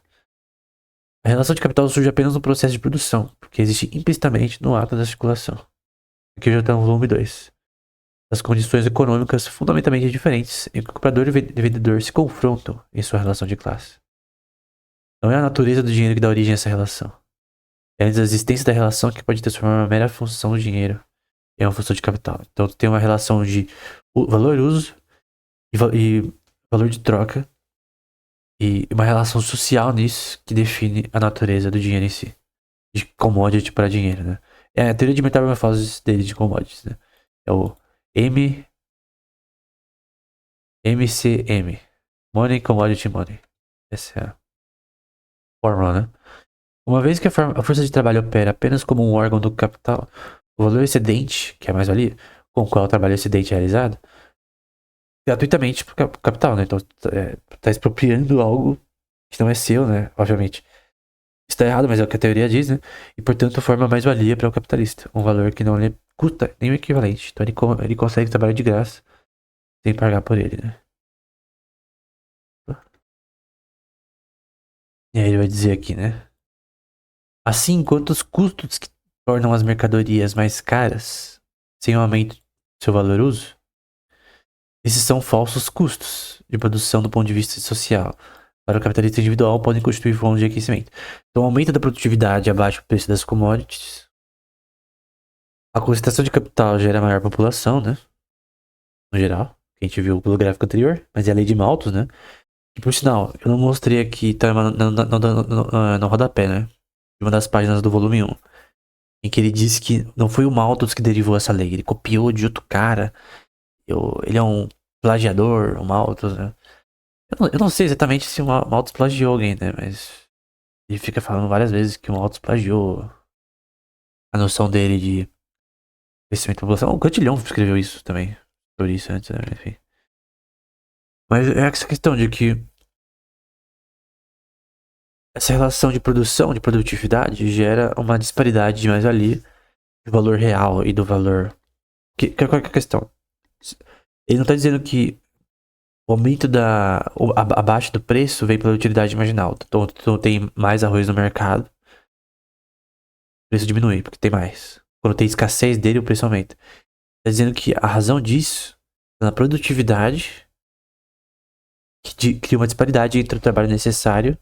A relação de capital surge apenas no processo de produção, porque existe implicitamente no ato da circulação. Aqui já está no volume 2. As condições econômicas fundamentalmente diferentes em que o comprador e o vendedor se confrontam em sua relação de classe. Não é a natureza do dinheiro que dá origem a essa relação. É a existência da relação que pode transformar uma mera função do dinheiro em uma função de capital. Então, tu tem uma relação de valor-uso e valor de troca e uma relação social nisso que define a natureza do dinheiro em si. De commodity para dinheiro, né? É a teoria de metamorfose dele de commodities, né? É o MCM. Money, Commodity, Money. Essa é a fórmula, né? Uma vez que a força de trabalho opera apenas como um órgão do capital, o valor excedente, que é a mais-valia, com o qual o trabalho excedente é realizado, gratuitamente pro capital, né? Então, tá expropriando algo que não é seu, né? Obviamente. Está errado, mas é o que a teoria diz, né? E, portanto, forma mais-valia para o capitalista. Um valor que não lhe custa nem o equivalente. Então, ele consegue trabalhar de graça sem pagar por ele, né? E aí ele vai dizer aqui, né? Assim, enquanto os custos que tornam as mercadorias mais caras, sem o aumento do seu valor-uso, esses são falsos custos de produção do ponto de vista social. Para o capitalista individual, podem constituir fontes de enriquecimento. Então, o aumento da produtividade abaixo do preço das commodities. A concentração de capital gera maior população, né? No geral, que a gente viu pelo gráfico anterior, mas é a lei de Malthus, né? E por sinal, eu não mostrei aqui, tá no rodapé, né? Uma das páginas do volume 1. Em que ele disse que não foi o Malthus que derivou essa lei, ele copiou de outro cara. Ele é um plagiador, o Malthus, né? Eu não sei exatamente se o Malthus plagiou alguém, né? Mas ele fica falando várias vezes que o Malthus plagiou a noção dele de crescimento da população. O Cantillon escreveu isso também, por isso antes, né? Enfim. Mas é essa questão de que essa relação de produção, de produtividade, gera uma disparidade de mais-valia do valor real e do valor. Qual é a questão? Ele não está dizendo que o aumento abaixo do preço vem pela utilidade marginal. Então tem mais arroz no mercado, o preço diminui, porque tem mais. Quando tem escassez dele, o preço aumenta. Tá dizendo que a razão disso é na produtividade, que cria uma disparidade entre o trabalho necessário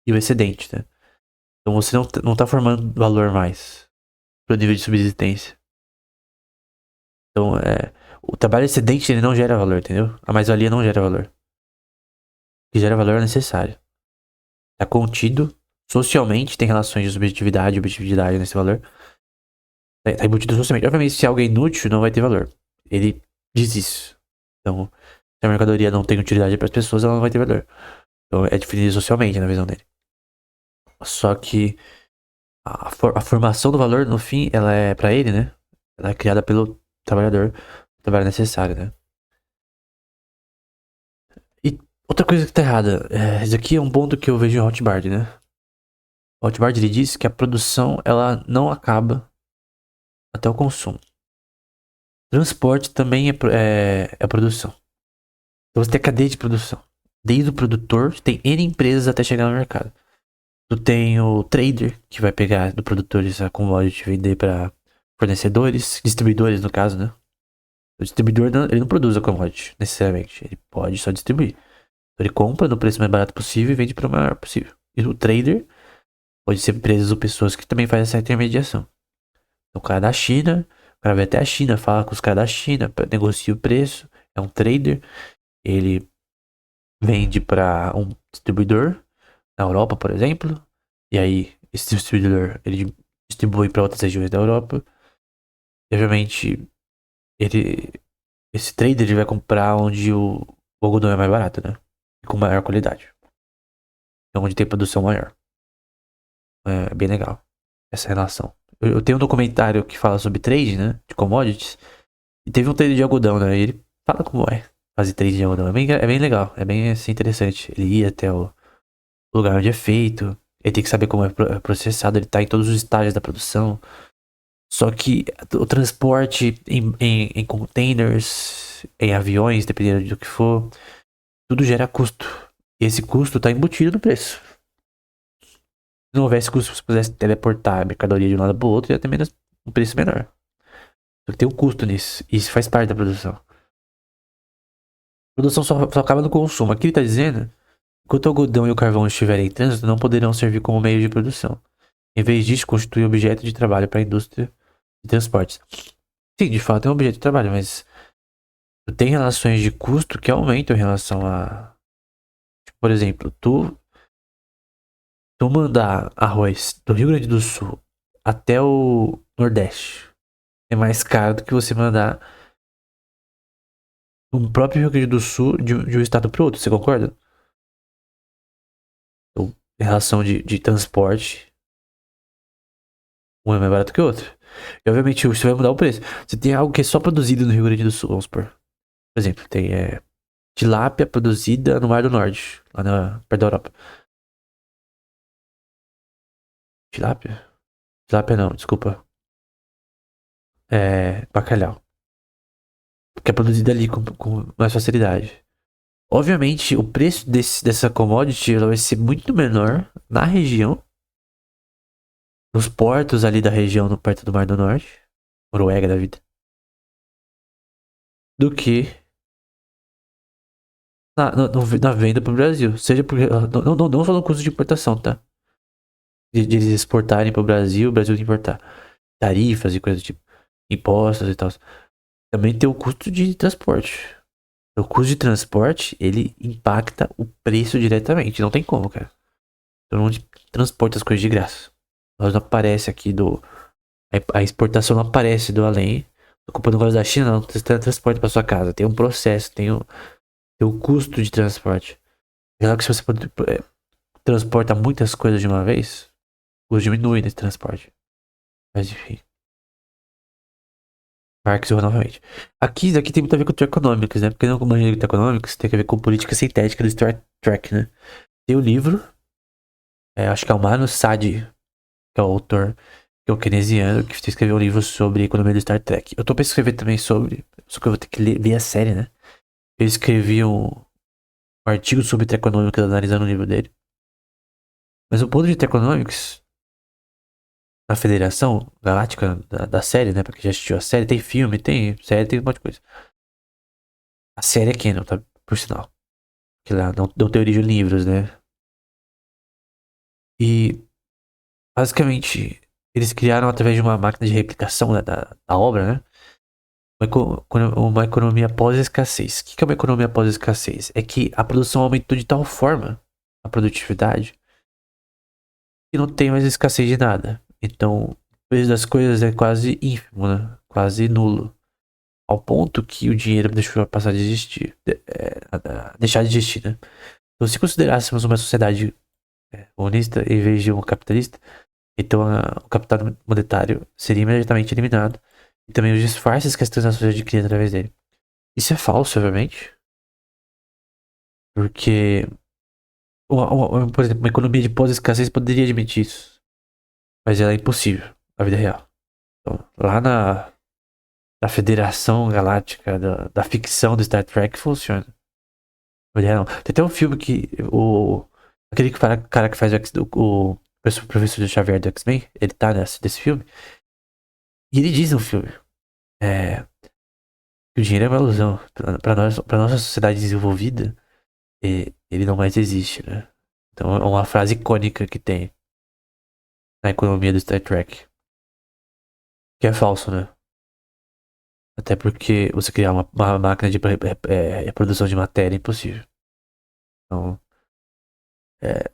e o excedente, né? Então você não tá formando valor mais pro nível de subsistência. Então, o trabalho excedente ele não gera valor, entendeu? A mais-valia não gera valor. O que gera valor é necessário. Tá contido socialmente, tem relações de subjetividade e objetividade nesse valor. Tá embutido socialmente. Obviamente, se é algo inútil, não vai ter valor. Ele diz isso. Então, se a mercadoria não tem utilidade para as pessoas, ela não vai ter valor. Então, é definido socialmente na visão dele. Só que a formação do valor, no fim, ela é para ele, né? Ela é criada pelo trabalhador, o trabalho necessário, né? E outra coisa que tá errada, isso aqui é um ponto que eu vejo em Hotbard, né? O Hotbard ele diz que a produção ela não acaba até o consumo. Transporte também é produção. Então você tem a cadeia de produção. Desde o produtor, tem N empresas até chegar no mercado. Tu tem o trader, que vai pegar do produtor essa commodity e vender para fornecedores, distribuidores no caso, né? O distribuidor ele não produz a commodity, necessariamente. Ele pode só distribuir. Então, ele compra no preço mais barato possível e vende para o maior possível. E o trader pode ser empresas ou pessoas que também fazem essa intermediação. Então, o cara da China, o cara vai até a China, fala com os caras da China, negocia o preço. É um trader. Ele vende para um distribuidor na Europa, por exemplo. E aí, esse distribuidor ele distribui para outras regiões da Europa. E, obviamente, esse trader ele vai comprar onde o algodão é mais barato, né? E com maior qualidade. É onde tem produção maior. É bem legal essa relação. Eu tenho um documentário que fala sobre trade, né? De commodities. E teve um trade de algodão, né? E ele fala como é fazer trade de algodão. É bem legal. É bem assim, interessante. Ele ia até o lugar onde é feito. Ele tem que saber como é processado. Ele tá em todos os estágios da produção. Só que o transporte em containers, em aviões, dependendo do que for, tudo gera custo. E esse custo tá embutido no preço. Se não houvesse custo, se você pudesse teleportar a mercadoria de um lado pro outro, ia ter menos, um preço menor. Só que tem um custo nisso. E isso faz parte da produção. A produção só acaba no consumo. Aqui ele tá dizendo, enquanto o algodão e o carvão estiverem em trânsito, não poderão servir como meio de produção. Em vez disso, constitui objeto de trabalho para a indústria de transportes. Sim, de fato é um objeto de trabalho, mas tem relações de custo que aumentam em relação a... Tipo, por exemplo, tu mandar arroz do Rio Grande do Sul até o Nordeste é mais caro do que você mandar no próprio Rio Grande do Sul de um estado para outro, você concorda? Então, em relação de transporte, um é mais barato que o outro. E obviamente você vai mudar o preço. Você tem algo que é só produzido no Rio Grande do Sul, vamos supor. Por exemplo, tem tilápia produzida no Mar do Norte, lá perto da Europa. Tilápia? Tilápia não, desculpa. Bacalhau. Que é produzida ali com mais facilidade. Obviamente, o preço dessa commodity ela vai ser muito menor na região, nos portos ali da região, no perto do Mar do Norte, Noruega da vida, do que na venda pro Brasil. Seja porque. Não só no custo de importação, tá? De eles exportarem pro Brasil, o Brasil importar. Tarifas e coisas do tipo. Impostos e tal. Também tem o custo de transporte. O custo de transporte, ele impacta o preço diretamente. Não tem como, cara. Eu não transporta as coisas de graça. Nós não aparece aqui do. A exportação não aparece do além. Tô comprando coisa da China, não. Você transporta pra sua casa. Tem um processo, tem o custo de transporte. Claro que se você transporta muitas coisas de uma vez, o custo diminui nesse transporte. Mas enfim. Marx novamente. Aqui tem muito a ver com o Economics, né? Porque não como o Economics tem a ver com política sintética do Star Trek, né? Tem o livro, acho que é o Mano Sadi, que é o autor, que é o keynesiano, que escreveu um livro sobre a economia do Star Trek. Eu tô pra escrever também sobre, só que eu vou ter que ver a série, né? Ele escreveu um artigo sobre Economics analisando o livro dele. Mas o ponto de Economics, na Federação Galáctica da série, né? Pra quem já assistiu a série, tem filme, tem série, tem um monte de coisa. A série é canon, tá? Por sinal. Que lá não tem origem em livros, né? E, basicamente, eles criaram através de uma máquina de replicação, né, da obra, né? Uma economia pós-escassez. O que é uma economia pós-escassez? É que a produção aumentou de tal forma, a produtividade, que não tem mais escassez de nada. Então, o preço das coisas é quase ínfimo, né? Quase nulo. Ao ponto que o dinheiro deixou passar de existir. Deixar de existir, né? Então, se considerássemos uma sociedade comunista em vez de uma capitalista, então o capital monetário seria imediatamente eliminado. E também os disfarces que as transações adquiriam através dele. Isso é falso, obviamente. Porque, por exemplo, uma economia de pós-escassez poderia admitir isso. Mas ela é impossível na vida real. Então, lá na Federação Galáctica, da ficção do Star Trek, funciona. Na vida real, não. Tem até um filme que aquele cara que faz o professor Xavier do X-Men, ele tá desse filme. E ele diz no filme que o dinheiro é uma ilusão. Pra nossa sociedade desenvolvida, ele não mais existe, né? Então é uma frase icônica que tem na economia do Star Trek. Que é falso, né? Até porque você criar uma máquina de reprodução de matéria é impossível. Então, é,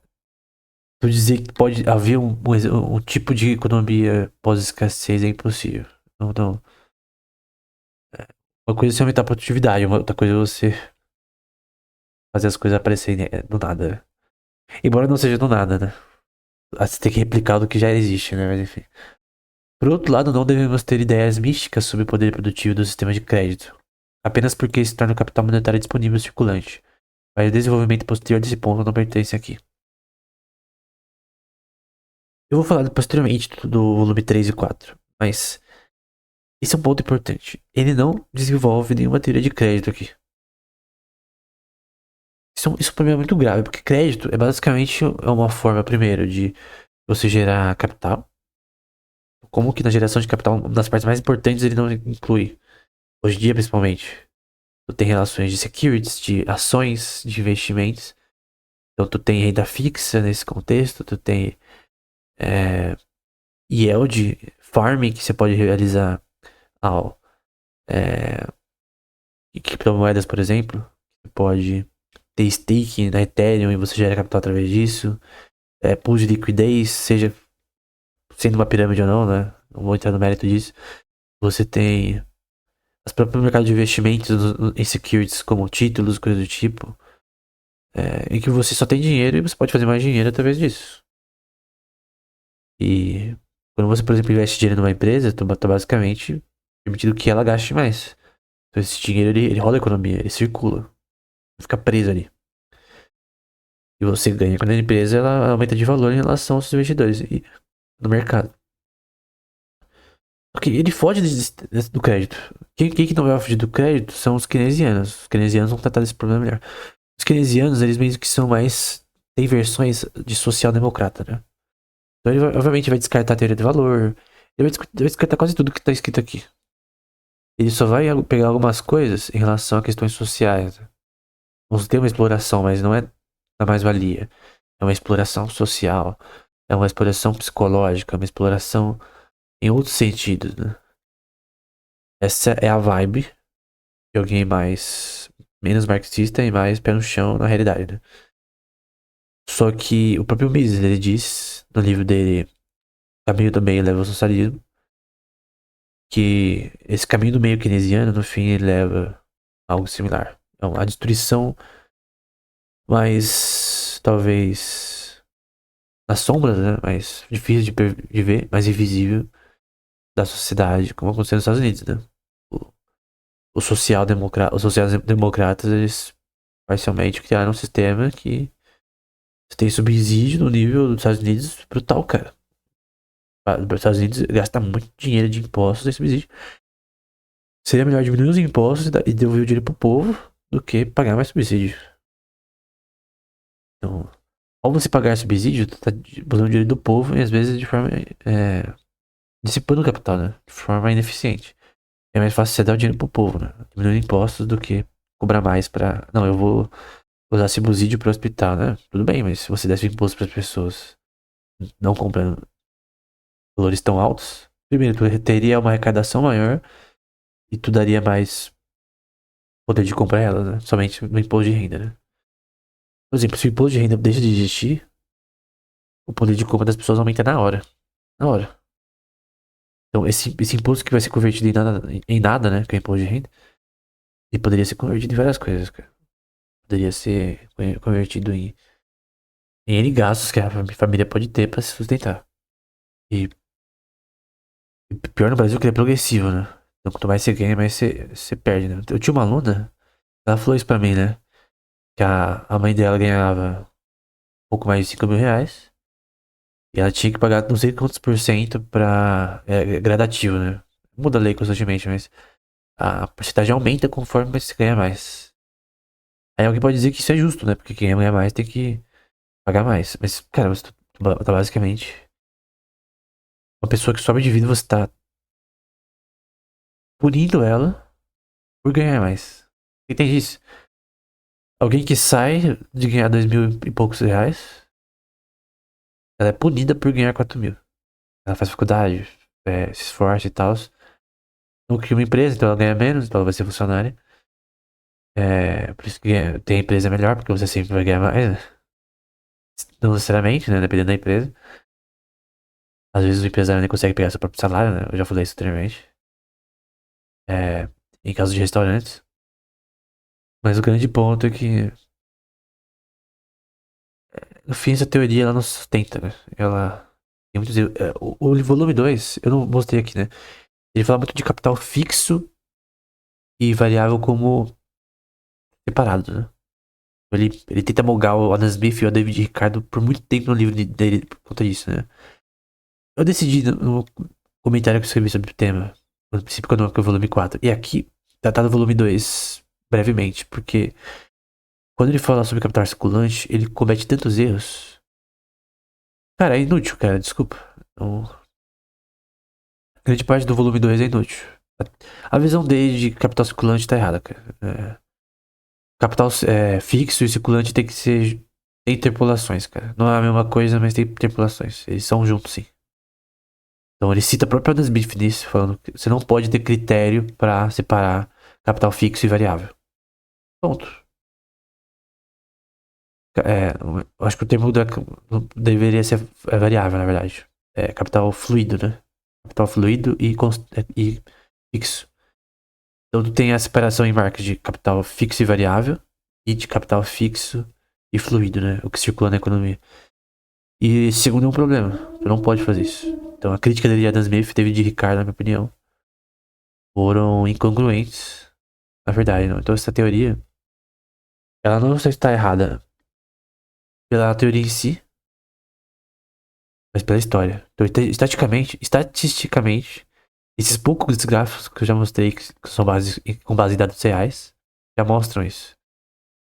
tu dizer que pode haver um tipo de economia pós-escassez é impossível. Não. Uma coisa é você aumentar a produtividade, uma outra coisa é você fazer as coisas aparecerem do nada. Embora não seja do nada, né? Você tem que replicar do que já existe, né? Mas enfim. Por outro lado, não devemos ter ideias místicas sobre o poder produtivo do sistema de crédito, apenas porque se torna o capital monetário disponível e circulante. Mas o desenvolvimento posterior desse ponto não pertence aqui. Eu vou falar posteriormente do volume 3 e 4, mas esse é um ponto importante. Ele não desenvolve nenhuma teoria de crédito aqui. Isso para mim é muito grave, porque crédito é basicamente uma forma, primeiro, de você gerar capital. Como que na geração de capital, uma das partes mais importantes ele não inclui. Hoje em dia, principalmente. Tu tem relações de securities, de ações, de investimentos. Então tu tem renda fixa nesse contexto, tu tem yield, farming que você pode realizar ao em criptomoedas, por exemplo. Você pode ter stake na Ethereum e você gera capital através disso. Pool de liquidez, seja sendo uma pirâmide ou não, né? Não vou entrar no mérito disso. Você tem as próprios mercados de investimentos em securities, como títulos, coisas do tipo. Em que você só tem dinheiro e você pode fazer mais dinheiro através disso. E quando você, por exemplo, investe dinheiro numa empresa, tu tá basicamente permitindo que ela gaste mais. Então esse dinheiro ele rola a economia, ele circula, não fica preso ali. E você ganha quando a empresa ela aumenta de valor em relação aos seus investidores no mercado. Porque ele foge do crédito. Quem que não vai fugir do crédito são os keynesianos. Os keynesianos vão tratar desse problema melhor. Os keynesianos, eles meio que são mais. Tem versões de social-democrata, né? Então ele obviamente vai descartar a teoria de valor. Ele vai descartar quase tudo que tá escrito aqui. Ele só vai pegar algumas coisas em relação a questões sociais. Vamos ter uma exploração, mas não é da mais-valia. É uma exploração social. É uma exploração psicológica. É uma exploração em outros sentidos, né? Essa é a vibe de alguém menos marxista e mais pé no chão na realidade, né? Só que o próprio Mises, ele diz no livro dele Caminho do Meio leva ao socialismo, que esse caminho do meio keynesiano, no fim, ele leva a algo similar. Então, a destruição mais, talvez, nas sombras, né? Mais difícil de ver, mais invisível da sociedade, como aconteceu nos Estados Unidos, né? Os social-democratas, eles parcialmente criaram um sistema que você tem subsídio no nível dos Estados Unidos brutal, cara. Os Estados Unidos gastam muito dinheiro de impostos em subsídio. Seria melhor diminuir os impostos e devolver o dinheiro pro povo do que pagar mais subsídio. Então, ao você pagar subsídio, tu tá usando o dinheiro do povo e às vezes de forma dissipando o capital, né? De forma ineficiente. É mais fácil você dar o dinheiro pro povo, né? Diminuindo impostos do que cobrar mais pra. Não, eu vou usar subsídio para o hospital, né? Tudo bem, mas se você desse o imposto para as pessoas não comprando valores tão altos, primeiro, tu teria uma arrecadação maior e tu daria mais poder de compra a elas, né? Somente no imposto de renda, né? Por exemplo, se o imposto de renda deixa de existir, o poder de compra das pessoas aumenta na hora. Na hora. Então, esse imposto que vai ser convertido em nada, né? Que é o imposto de renda, ele poderia ser convertido em várias coisas, cara. Poderia ser convertido em N gastos que a família pode ter pra se sustentar. E pior no Brasil que ele é progressivo, né? Então, quanto mais você ganha, mais você perde, né? Eu tinha uma aluna, ela falou isso pra mim, né? Que a mãe dela ganhava um pouco mais de 5 mil reais. E ela tinha que pagar não sei quantos por cento pra. É gradativo, né? Muda a lei constantemente, mas a porcentagem aumenta conforme você ganha mais. Aí alguém pode dizer que isso é justo, né? Porque quem ganha mais tem que pagar mais. Mas, cara, você tá basicamente. Uma pessoa que sobe de vida, você tá punindo ela por ganhar mais. Entende isso? Alguém que sai de ganhar 2 mil e poucos reais, ela é punida por ganhar 4 mil. Ela faz faculdade, se esforça e tal. Não cria uma empresa, então ela ganha menos, então ela vai ser funcionária. Por isso que tem empresa melhor, porque você sempre vai ganhar mais, né? Não necessariamente, né? Dependendo da empresa. Às vezes o empresário nem consegue pegar seu próprio salário, né? Eu já falei isso anteriormente. É, em caso de restaurantes. Mas o grande ponto é que, no fim, essa teoria ela não se sustenta, né? Ela tem muitos erros. O volume 2 eu não mostrei aqui, né? Ele fala muito de capital fixo e variável como separados, né? Ele tenta molgar o Adam Smith e o David Ricardo por muito tempo no livro dele por conta disso, né? Eu decidi no comentário que eu escrevi sobre o tema, no princípio econômico, volume 4, e aqui tratar do volume 2 brevemente, porque quando ele fala sobre capital circulante, ele comete tantos erros. Cara, é inútil, cara, desculpa. Então, grande parte do volume 2 é inútil. A visão dele de capital circulante tá errada, cara. Capital fixo e circulante tem que ser. Tem interpolações, cara. Não é a mesma coisa, mas tem interpolações. Eles são juntos, sim. Então ele cita a própria Adam Smith nisso, falando que você não pode ter critério para separar capital fixo e variável. Ponto. Eu acho que o termo deveria ser variável, na verdade. É capital fluido, né? Capital fluido e fixo. Então tu tem a separação em marcas de capital fixo e variável e de capital fixo e fluido, né? O que circula na economia. E esse segundo é um problema. Tu não pode fazer isso. Então a crítica dele de Adam Smith, David Ricardo, na minha opinião, foram incongruentes. Na verdade, não. Então essa teoria, ela não só está errada pela teoria em si, mas pela história. Então, estatisticamente, esses poucos gráficos que eu já mostrei, que são com base em dados reais, já mostram isso.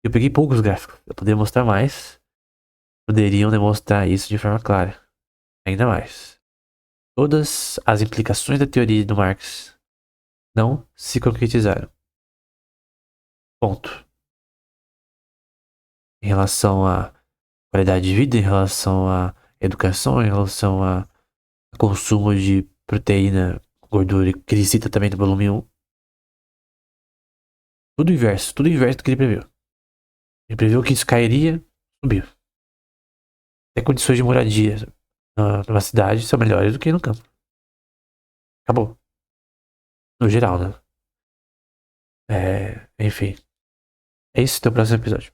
Eu peguei poucos gráficos. Eu poderia mostrar mais. Poderiam demonstrar isso de forma clara. Ainda mais. Todas as implicações da teoria do Marx não se concretizaram. Ponto. Em relação à qualidade de vida, em relação à educação, em relação a consumo de proteína, gordura, que ele cita também no volume 1. Tudo inverso do que ele previu. Ele previu que isso cairia, subiu. Até condições de moradia numa cidade são melhores do que no campo. Acabou. No geral, né? Enfim. É isso, até o próximo episódio.